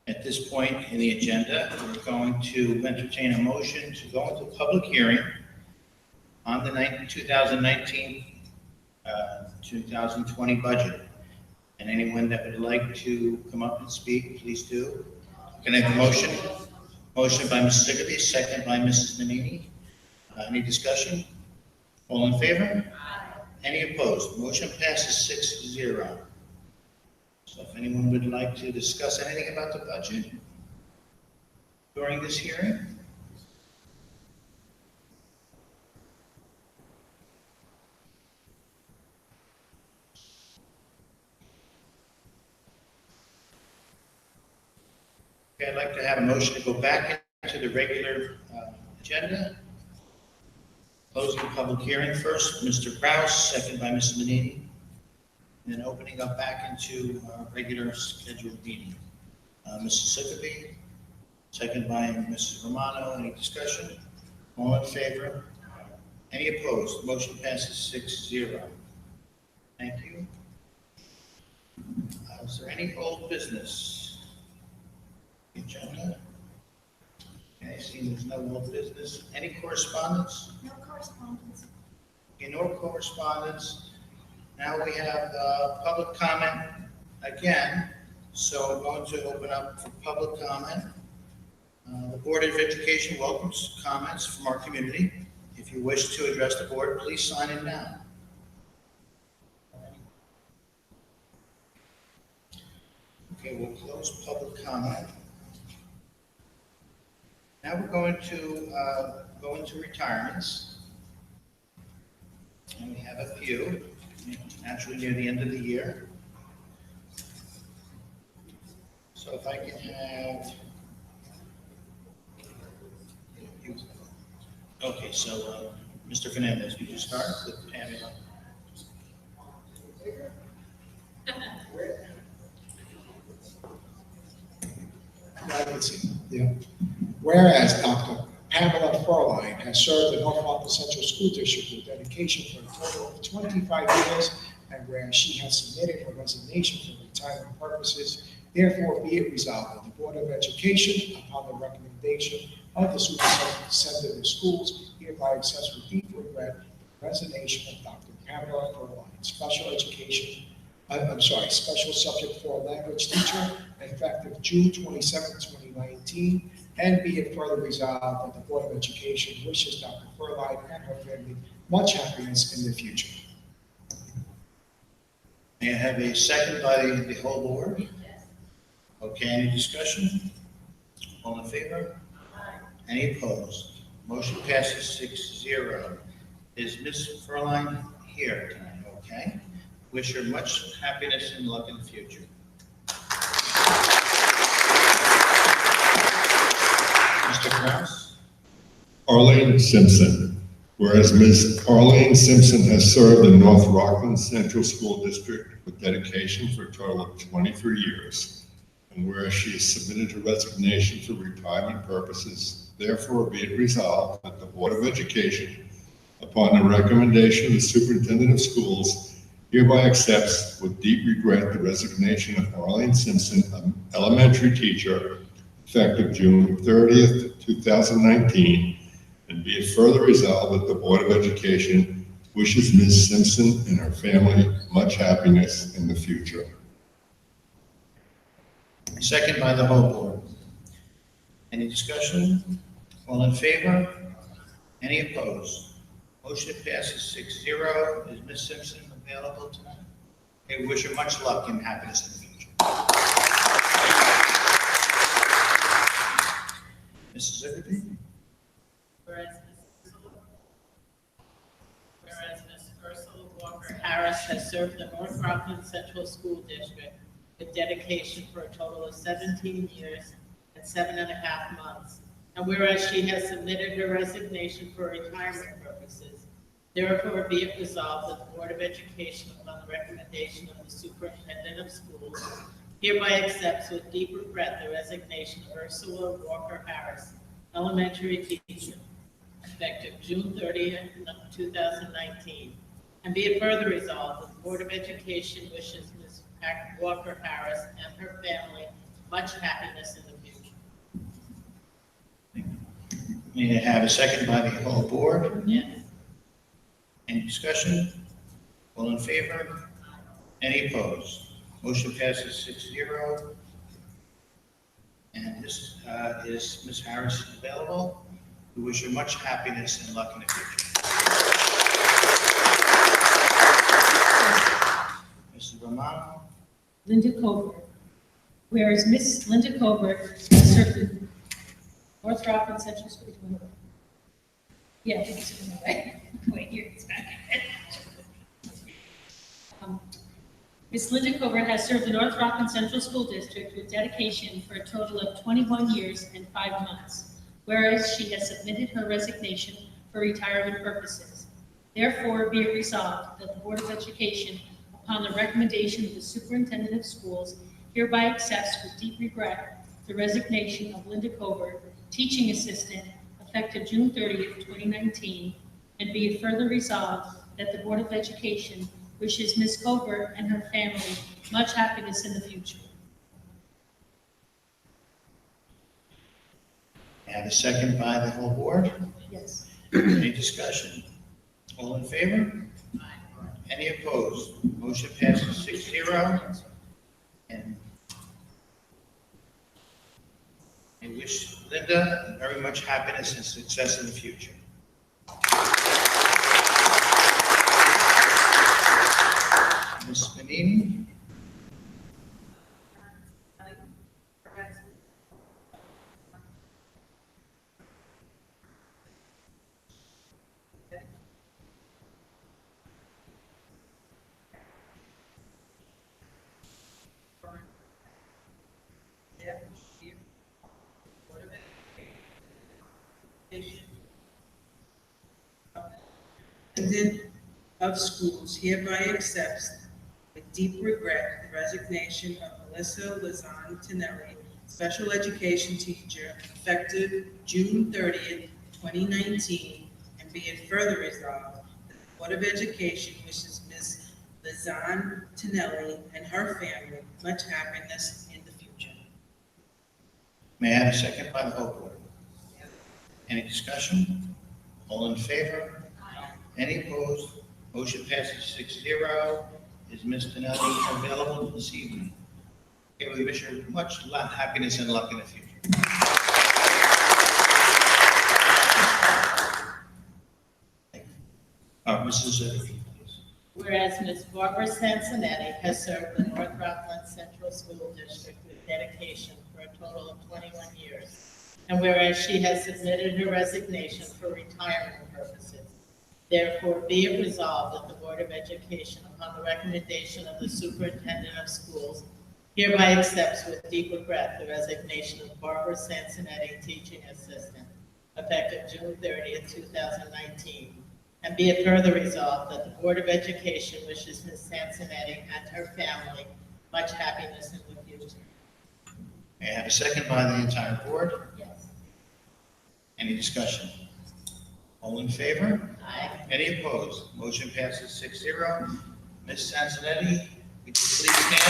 At this point in the agenda, we're going to entertain a motion to go into public hearing on the 2019, 2020 budget. And anyone that would like to come up and speak, please do. Can I have a motion? Motion by Mrs. Sigaby, second by Mrs. Manini. Any discussion? All in favor? Any opposed? Motion passes 6-0. So if anyone would like to discuss anything about the budget during this hearing? Okay, I'd like to have a motion to go back into the regular agenda. Closing the public hearing first, Mr. Kraus, second by Mrs. Manini. And then opening up back into our regular scheduled meeting. Mrs. Sigaby, second by Mrs. Romano. Any discussion? All in favor? Any opposed? Motion passes 6-0. Thank you. Is there any old business? Agenda? Okay, seeing there's no old business. Any correspondence? No correspondence. Okay, no correspondence. Now we have public comment again, so I'm going to open up for public comment. The Board of Education welcomes comments from our community. If you wish to address the board, please sign in now. Okay, we'll close public comment. Now we're going to go into retirements. And we have a few. Naturally near the end of the year. So if I can have, okay, so Mr. Fernandez, could you start with Pamela? Yeah, I can see, yeah. Whereas Dr. Pamela Furline has served the North Rockland Central School District with dedication for a total of 25 years, and whereas she has submitted her resignation for retirement purposes, therefore be it resolved that the Board of Education, upon the recommendation of the superintendent of schools, hereby accepts with deep regret the resignation of Dr. Pamela Furline, special subject for language teacher, effective June 27, 2019, and be it further resolved that the Board of Education wishes Dr. Furline and her family much happiness in the future. May I have a second by the whole board? Okay, any discussion? All in favor? Any opposed? Motion passes 6-0. Is Ms. Furline here tonight? Okay. Wish her much happiness and luck in the future. Mr. Kraus? Arlene Simpson. Whereas Ms. Arlene Simpson has served the North Rockland Central School District with dedication for a total of 23 years, and whereas she has submitted her resignation for retirement purposes, therefore be it resolved that the Board of Education, upon the recommendation of the Superintendent of Schools, hereby accepts with deep regret the resignation of Arlene Simpson, an elementary teacher, effective June 30th, 2019, and be it further resolved that the Board of Education wishes Ms. Simpson and her family much happiness in the future. Second by the whole board. Any discussion? All in favor? Any opposed? Motion passes 6-0. Is Ms. Simpson available tonight? Okay, we wish her much luck and happiness in the future. Mrs. Zickerby? Whereas Ms. Ursula Walker Harris has served the North Rockland Central School District with dedication for a total of 17 years and 7.5 months. And whereas she has submitted her resignation for retirement purposes, therefore be it resolved that the Board of Education, upon the recommendation of the Superintendent of Schools, hereby accepts with deep regret the resignation of Ursula Walker Harris, elementary teacher, effective June 30th, 2019. And be it further resolved that the Board of Education wishes Ms. Walker Harris and her family much happiness in the future. May I have a second by the whole board? Yes. Any discussion? All in favor? Any opposed? Motion passes 6-0. And this is Ms. Harris available. We wish her much happiness and luck in the future. Mrs. Romano? Linda Cover. Whereas Miss Linda Cover has served the North Rockland Central School. Yeah, I think it's in the right. Wait, here, it's back. Miss Linda Cover has served the North Rockland Central School District with dedication for a total of 21 years and 5 months, whereas she has submitted her resignation for retirement purposes. Therefore, be it resolved that the Board of Education, upon the recommendation of the Superintendent of Schools, hereby accepts with deep regret the resignation of Linda Cover, teaching assistant, effective June 30th, 2019, and be it further resolved that the Board of Education wishes Ms. Cover and her family much happiness in the future. I have a second by the whole board. Yes. Any discussion? All in favor? Any opposed? Motion passes 6-0. And I wish Linda very much happiness and success in the future. Ms. Manini? Superintendent of Schools hereby accepts with deep regret the resignation of Melissa Lazan Tinelli, special education teacher, effective June 30th, 2019, and be it further resolved that the Board of Education wishes Ms. Lizanne Tinelli and her family much happiness in the future. May I have a second by the whole board? Any discussion? All in favor? Any opposed? Motion passes 6-0. Is Ms. Tinelli available this evening? Okay, we wish her much happiness and luck in the future. Mrs. Zimmerman, please. Whereas Ms. Barbara Sansonetti has served the North Rockland Central School District with dedication for a total of 21 years. And whereas she has submitted her resignation for retirement purposes, therefore be it resolved that the Board of Education, upon the recommendation of the Superintendent of Schools, hereby accepts with deep regret the resignation of Barbara Sansonetti, Teaching Assistant, effective June 30th, 2019. And be it further resolved that the Board of Education wishes Ms. Sansonetti and her family much happiness in the future. May I have a second by the entire board? Yes. Any discussion? All in favor? Aye. Any opposed? Motion passes 6-0. Ms. Sansonetti, would you please stand?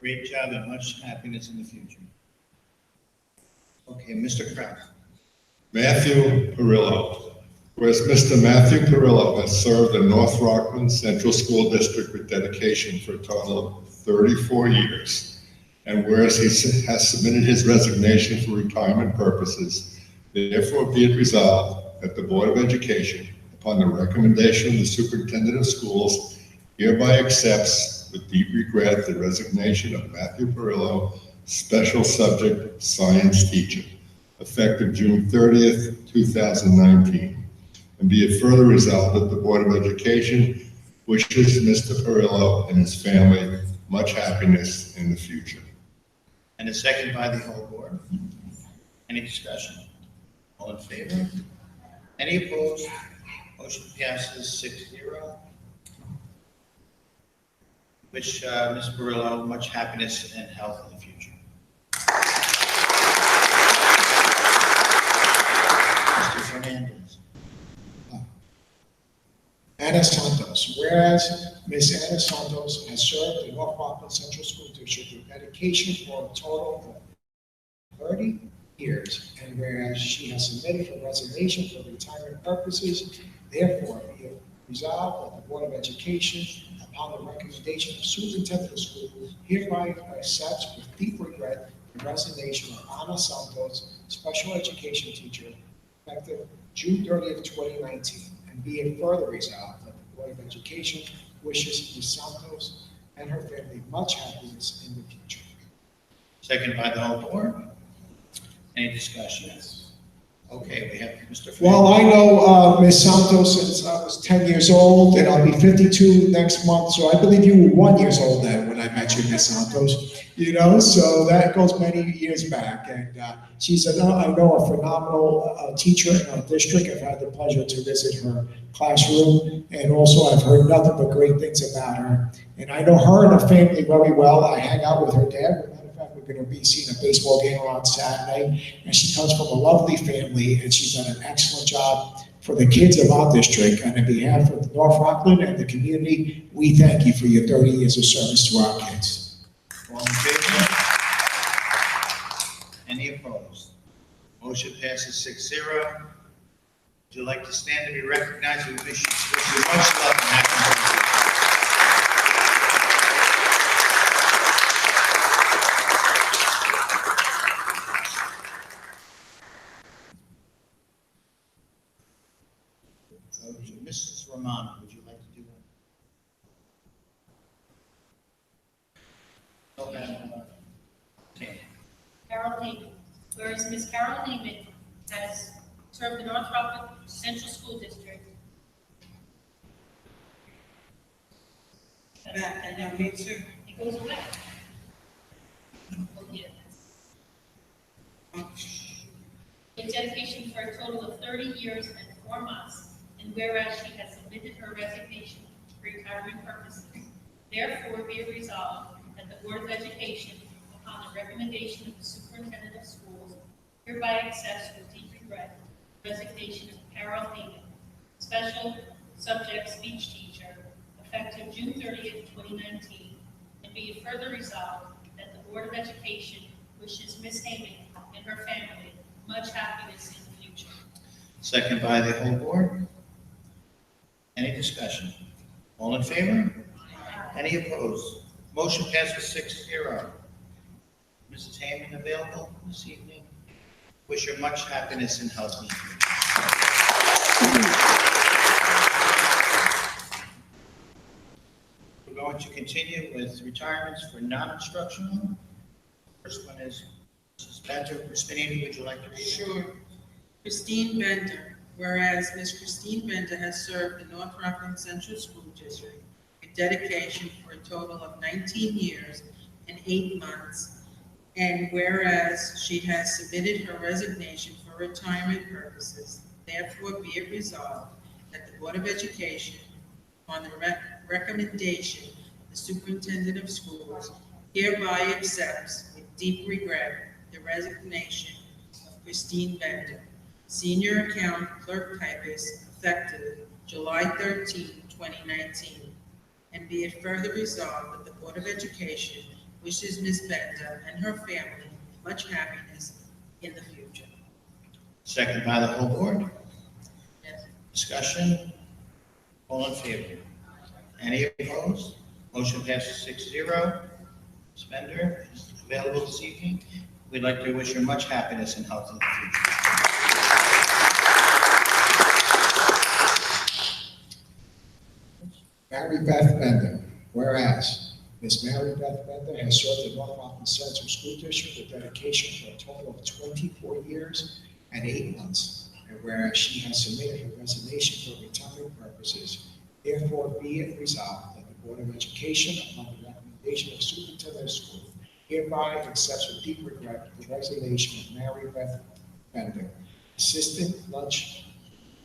Great job and much happiness in the future. Okay, Mr. Kraft. Matthew Perillo. Whereas Mr. Matthew Perillo has served the North Rockland Central School District with dedication for a total of 34 years, and whereas he has submitted his resignation for retirement purposes, therefore be it resolved that the Board of Education, upon the recommendation of the Superintendent of Schools, hereby accepts with deep regret the resignation of Matthew Perillo, Special Subject Science Teacher, effective June 30th, 2019. And be it further resolved that the Board of Education wishes Mr. Perillo and his family much happiness in the future. And a second by the whole board. Any discussion? All in favor? Any opposed? Motion passes 6-0. Wish Ms. Perillo much happiness and health in the future. Mr. Fernandez. Anna Santos, whereas Ms. Anna Santos has served the North Rockland Central School District with dedication for a total of 30 years, and whereas she has submitted her resignation for retirement purposes, therefore be it resolved that the Board of Education, upon the recommendation of Superintendent of Schools, hereby accepts with deep regret the resignation of Anna Santos, Special Education Teacher, effective June 30th, 2019. And be it further resolved that the Board of Education wishes Ms. Santos and her family much happiness in the future. Second by the whole board. Any discussion? Okay, we have Mr. Fernandez. Well, I know Ms. Santos since I was 10 years old, and I'll be 52 next month, so I believe you were 1 year old then when I met you, Ms. Santos. You know, so that goes many years back, and she's I know a phenomenal teacher in our district. I've had the pleasure to visit her classroom, and also I've heard nothing but great things about her. And I know her and her family very well. I hang out with her dad. We're going to be seeing a baseball game on Saturday, and she comes from a lovely family, and she's done an excellent job for the kids of our district. And on behalf of North Rockland and the community, we thank you for your 30 years of service to our kids. All in favor? Any opposed? Motion passes 6-0. Would you like to stand to be recognized? We wish you much luck and happiness. Mrs. Romano, would you like to do that? Okay. Carol Neiman. Whereas Ms. Carol Neiman has served the North Rockland Central School District. That, and now, me too. It goes away. Oh, yeah. dedication for a total of 30 years and 4 months, and whereas she has submitted her resignation for retirement purposes, therefore be it resolved that the Board of Education, upon the recommendation of the Superintendent of Schools, hereby accepts with deep regret the resignation of Carol Heyman, special subject speech teacher, effective June 30th, 2019, and be it further resolved that the Board of Education wishes Ms. Heyman and her family much happiness in the future. Second by the whole board. Any discussion? All in favor? Any opposed? Motion passes 6-0. Mrs. Hayman available this evening. Wish her much happiness and health in the future. We're going to continue with retirements for non-instructional. First one is Mrs. Benter. Christine, would you like to read? Sure. Christine Bender, whereas Ms. Christine Bender has served the North Rockland Central School District with dedication for a total of 19 years and 8 months, and whereas she has submitted her resignation for retirement purposes, therefore be it resolved that the Board of Education, on the recommendation of the Superintendent of Schools, hereby accepts with deep regret the resignation of Christine Bender, Senior Account Clerk Typist, effective July 13, 2019. And be it further resolved that the Board of Education wishes Ms. Bender and her family much happiness in the future. Second by the whole board. Yes. Discussion? All in favor? Any opposed? Motion passes 6-0. Ms. Bender is available this evening. We'd like to wish her much happiness and health in the future. Mary Beth Bender, whereas Ms. Mary Beth Bender has served the North Rockland Central School District with dedication for a total of 24 years and 8 months, and whereas she has submitted her resignation for retirement purposes, therefore be it resolved that the Board of Education, upon the recommendation of Superintendent of Schools, hereby accepts with deep regret the resignation of Mary Beth Bender, Assistant Lunch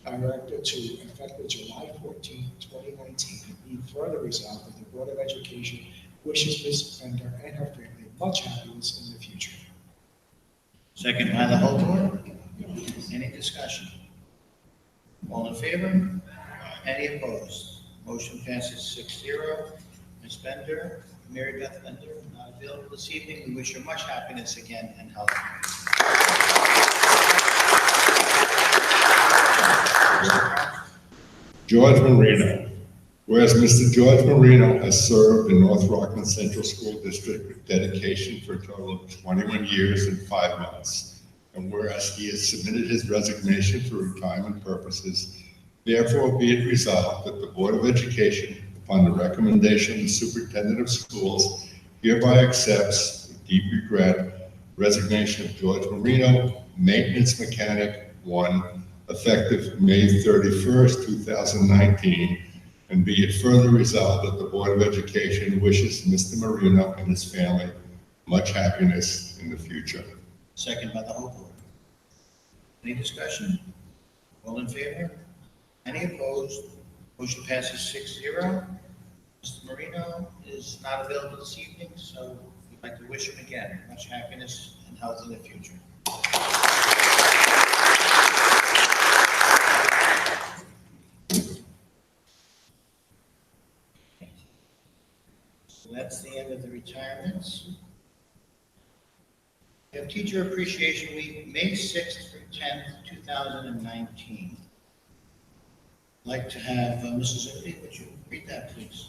Director to effective July 14, 2019, and be further resolved that the Board of Education wishes Ms. Bender and her family much happiness in the future. Second by the whole board. Any discussion? All in favor? Any opposed? Motion passes 6-0. Ms. Bender, Mary Beth Bender, not available this evening. We wish her much happiness again and health. George Marino. Whereas Mr. George Marino has served the North Rockland Central School District with dedication for a total of 21 years and 5 months, and whereas he has submitted his resignation for retirement purposes, therefore be it resolved that the Board of Education, upon the recommendation of the Superintendent of Schools, hereby accepts with deep regret resignation of George Marino, Maintenance Mechanic 1, effective May 31st, 2019, and be it further resolved that the Board of Education wishes Mr. Marino and his family much happiness in the future. Second by the whole board. Any discussion? All in favor? Any opposed? Motion passes 6-0. Mr. Marino is not available this evening, so we'd like to wish him again much happiness and health in the future. So that's the end of the retirements. We have Teacher Appreciation Week, May 6th through 10th, 2019. I'd like to have Mrs. Zippi, would you read that, please?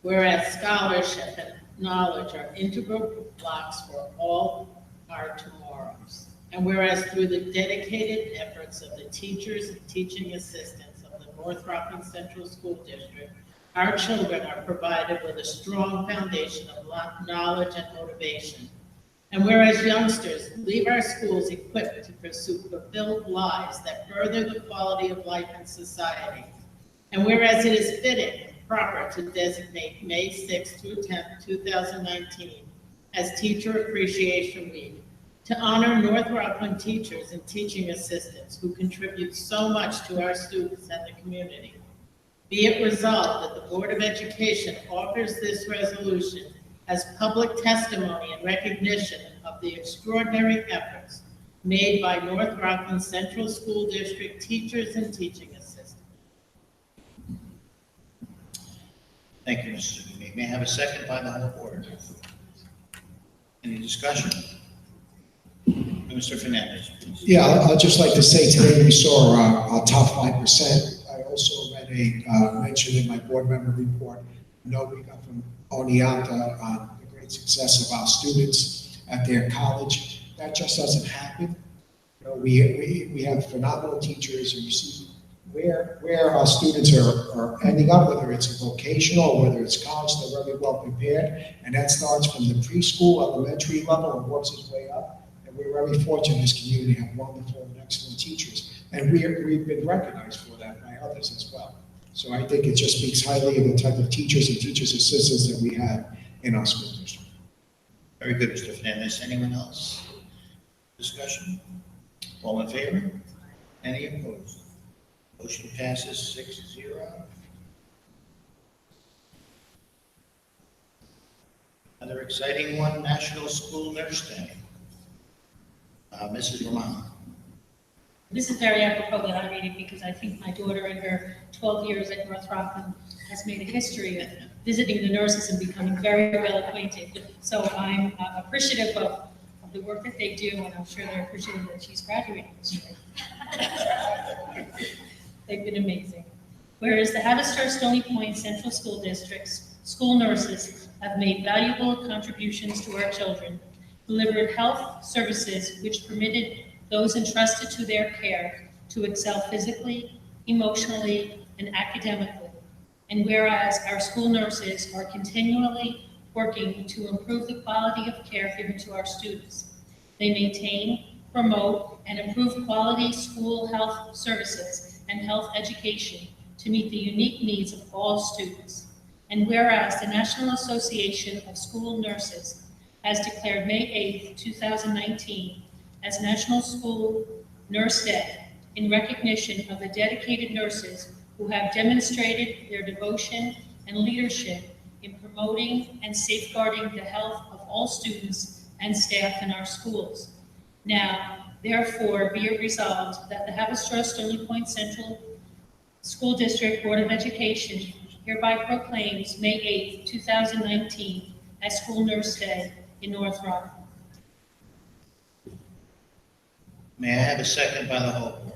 Whereas scholarship and knowledge are integral blocks for all our tomorrows. And whereas through the dedicated efforts of the teachers and teaching assistants of the North Rockland Central School District, our children are provided with a strong foundation of knowledge and motivation. And whereas youngsters leave our schools equipped to pursue fulfilled lives that further the quality of life in society. And whereas it is fitting and proper to designate May 6th through 10th, 2019 as Teacher Appreciation Week, to honor North Rockland teachers and teaching assistants who contribute so much to our students and the community. Be it resolved that the Board of Education offers this resolution as public testimony and recognition of the extraordinary efforts made by North Rockland Central School District teachers and teaching assistants. Thank you, Mrs. Zucchini. May I have a second by the whole board? Any discussion? Mr. Fernandez, please. Yeah, I'd just like to say today we saw our top 5%. I also read a mention in my board member report, a note we got from Oneonta on the great success of our students at their college. That just doesn't happen. You know, we have phenomenal teachers, and you see where our students are ending up, whether it's a vocational or whether it's college, they're very well prepared. And that starts from the preschool, elementary level, and works its way up. And we're very fortunate in this community to have wonderful and excellent teachers. And we've been recognized for that by others as well. So I think it just speaks highly of the type of teachers and teachers assistants that we have in our school district. Very good, Mr. Fernandez. Anyone else? Discussion? All in favor? Any opposed? Motion passes 6-0. Another exciting one, National School Nurse Day. Mrs. Romano. This is very apropos that I read it because I think my daughter in her 12 years at North Rockland has made a history of visiting the nurses and becoming very well acquainted. So I'm appreciative of the work that they do, and I'm sure they're appreciative that she's graduating this year. They've been amazing. Whereas the Haverstraw Stony Point Central School District's school nurses have made valuable contributions to our children, delivered health services which permitted those entrusted to their care to excel physically, emotionally, and academically. And whereas our school nurses are continually working to improve the quality of care given to our students, they maintain, promote, and improve quality school health services and health education to meet the unique needs of all students. And whereas the National Association of School Nurses has declared May 8th, 2019 as National School Nurse Day in recognition of the dedicated nurses who have demonstrated their devotion and leadership in promoting and safeguarding the health of all students and staff in our schools. Now, therefore, be it resolved that the Haverstraw Stony Point Central School District Board of Education hereby proclaims May 8th, 2019 as School Nurse Day in North Rockland. May I have a second by the whole board?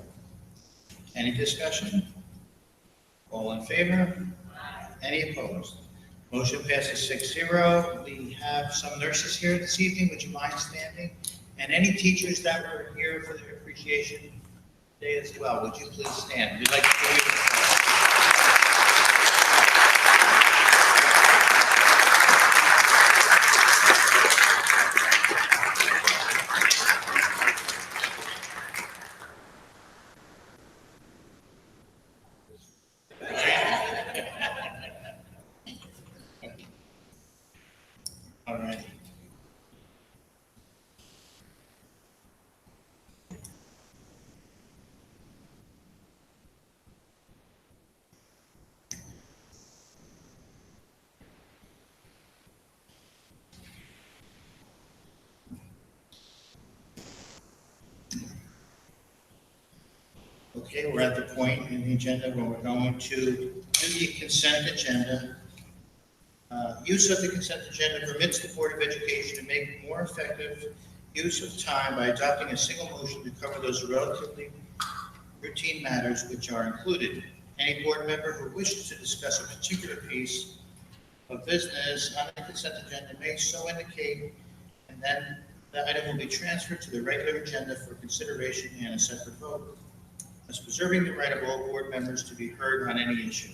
Any discussion? All in favor? Any opposed? Motion passes 6-0. We have some nurses here this evening. Would you mind standing? And any teachers that were here for their appreciation day as well, would you please stand? We'd like to give you all right. Okay, we're at the point in the agenda where we're going to do the consent agenda. Use of the consent agenda permits the Board of Education to make more effective use of time by adopting a single motion to cover those relatively routine matters which are included. Any board member who wishes to discuss a particular piece of business on the consent agenda may so indicate, and then the item will be transferred to the regular agenda for consideration and a separate vote, thus preserving the right of all board members to be heard on any issue.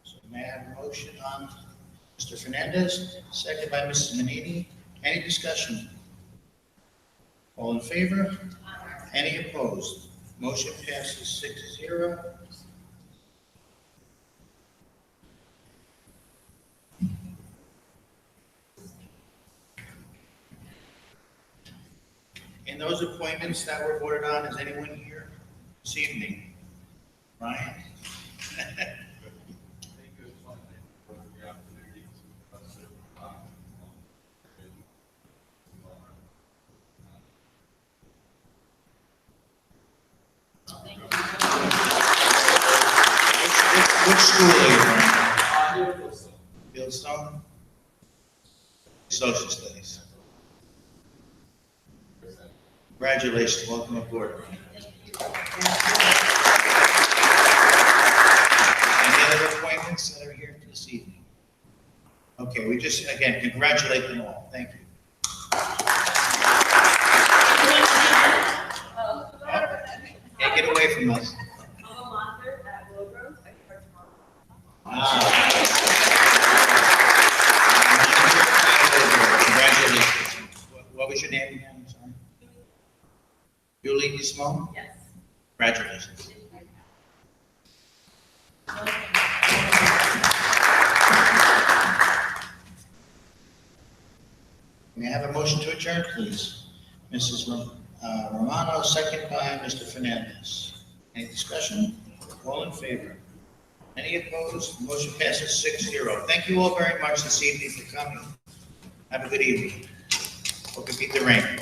So may I have a motion on Mr. Fernandez, second by Mrs. Manini. Any discussion? All in favor? Any opposed? Motion passes 6-0. in those appointments that were voted on, is anyone here this evening? Ryan? Which school are you from? Fieldstone? Social Studies. Congratulations, welcome aboard. Any other appointments that are here this evening? Okay, we just, again, congratulate them all, thank you. Can't get away from us. Congratulations. What was your name again? I'm sorry. Julie Simone? Yes. Congratulations. May I have a motion to adjourn, please? Mrs. Romano, second by Mr. Fernandez. Any discussion? All in favor? Any opposed? Motion passes 6-0. Thank you all very much this evening for coming. Have a good evening. Hope you beat the rain.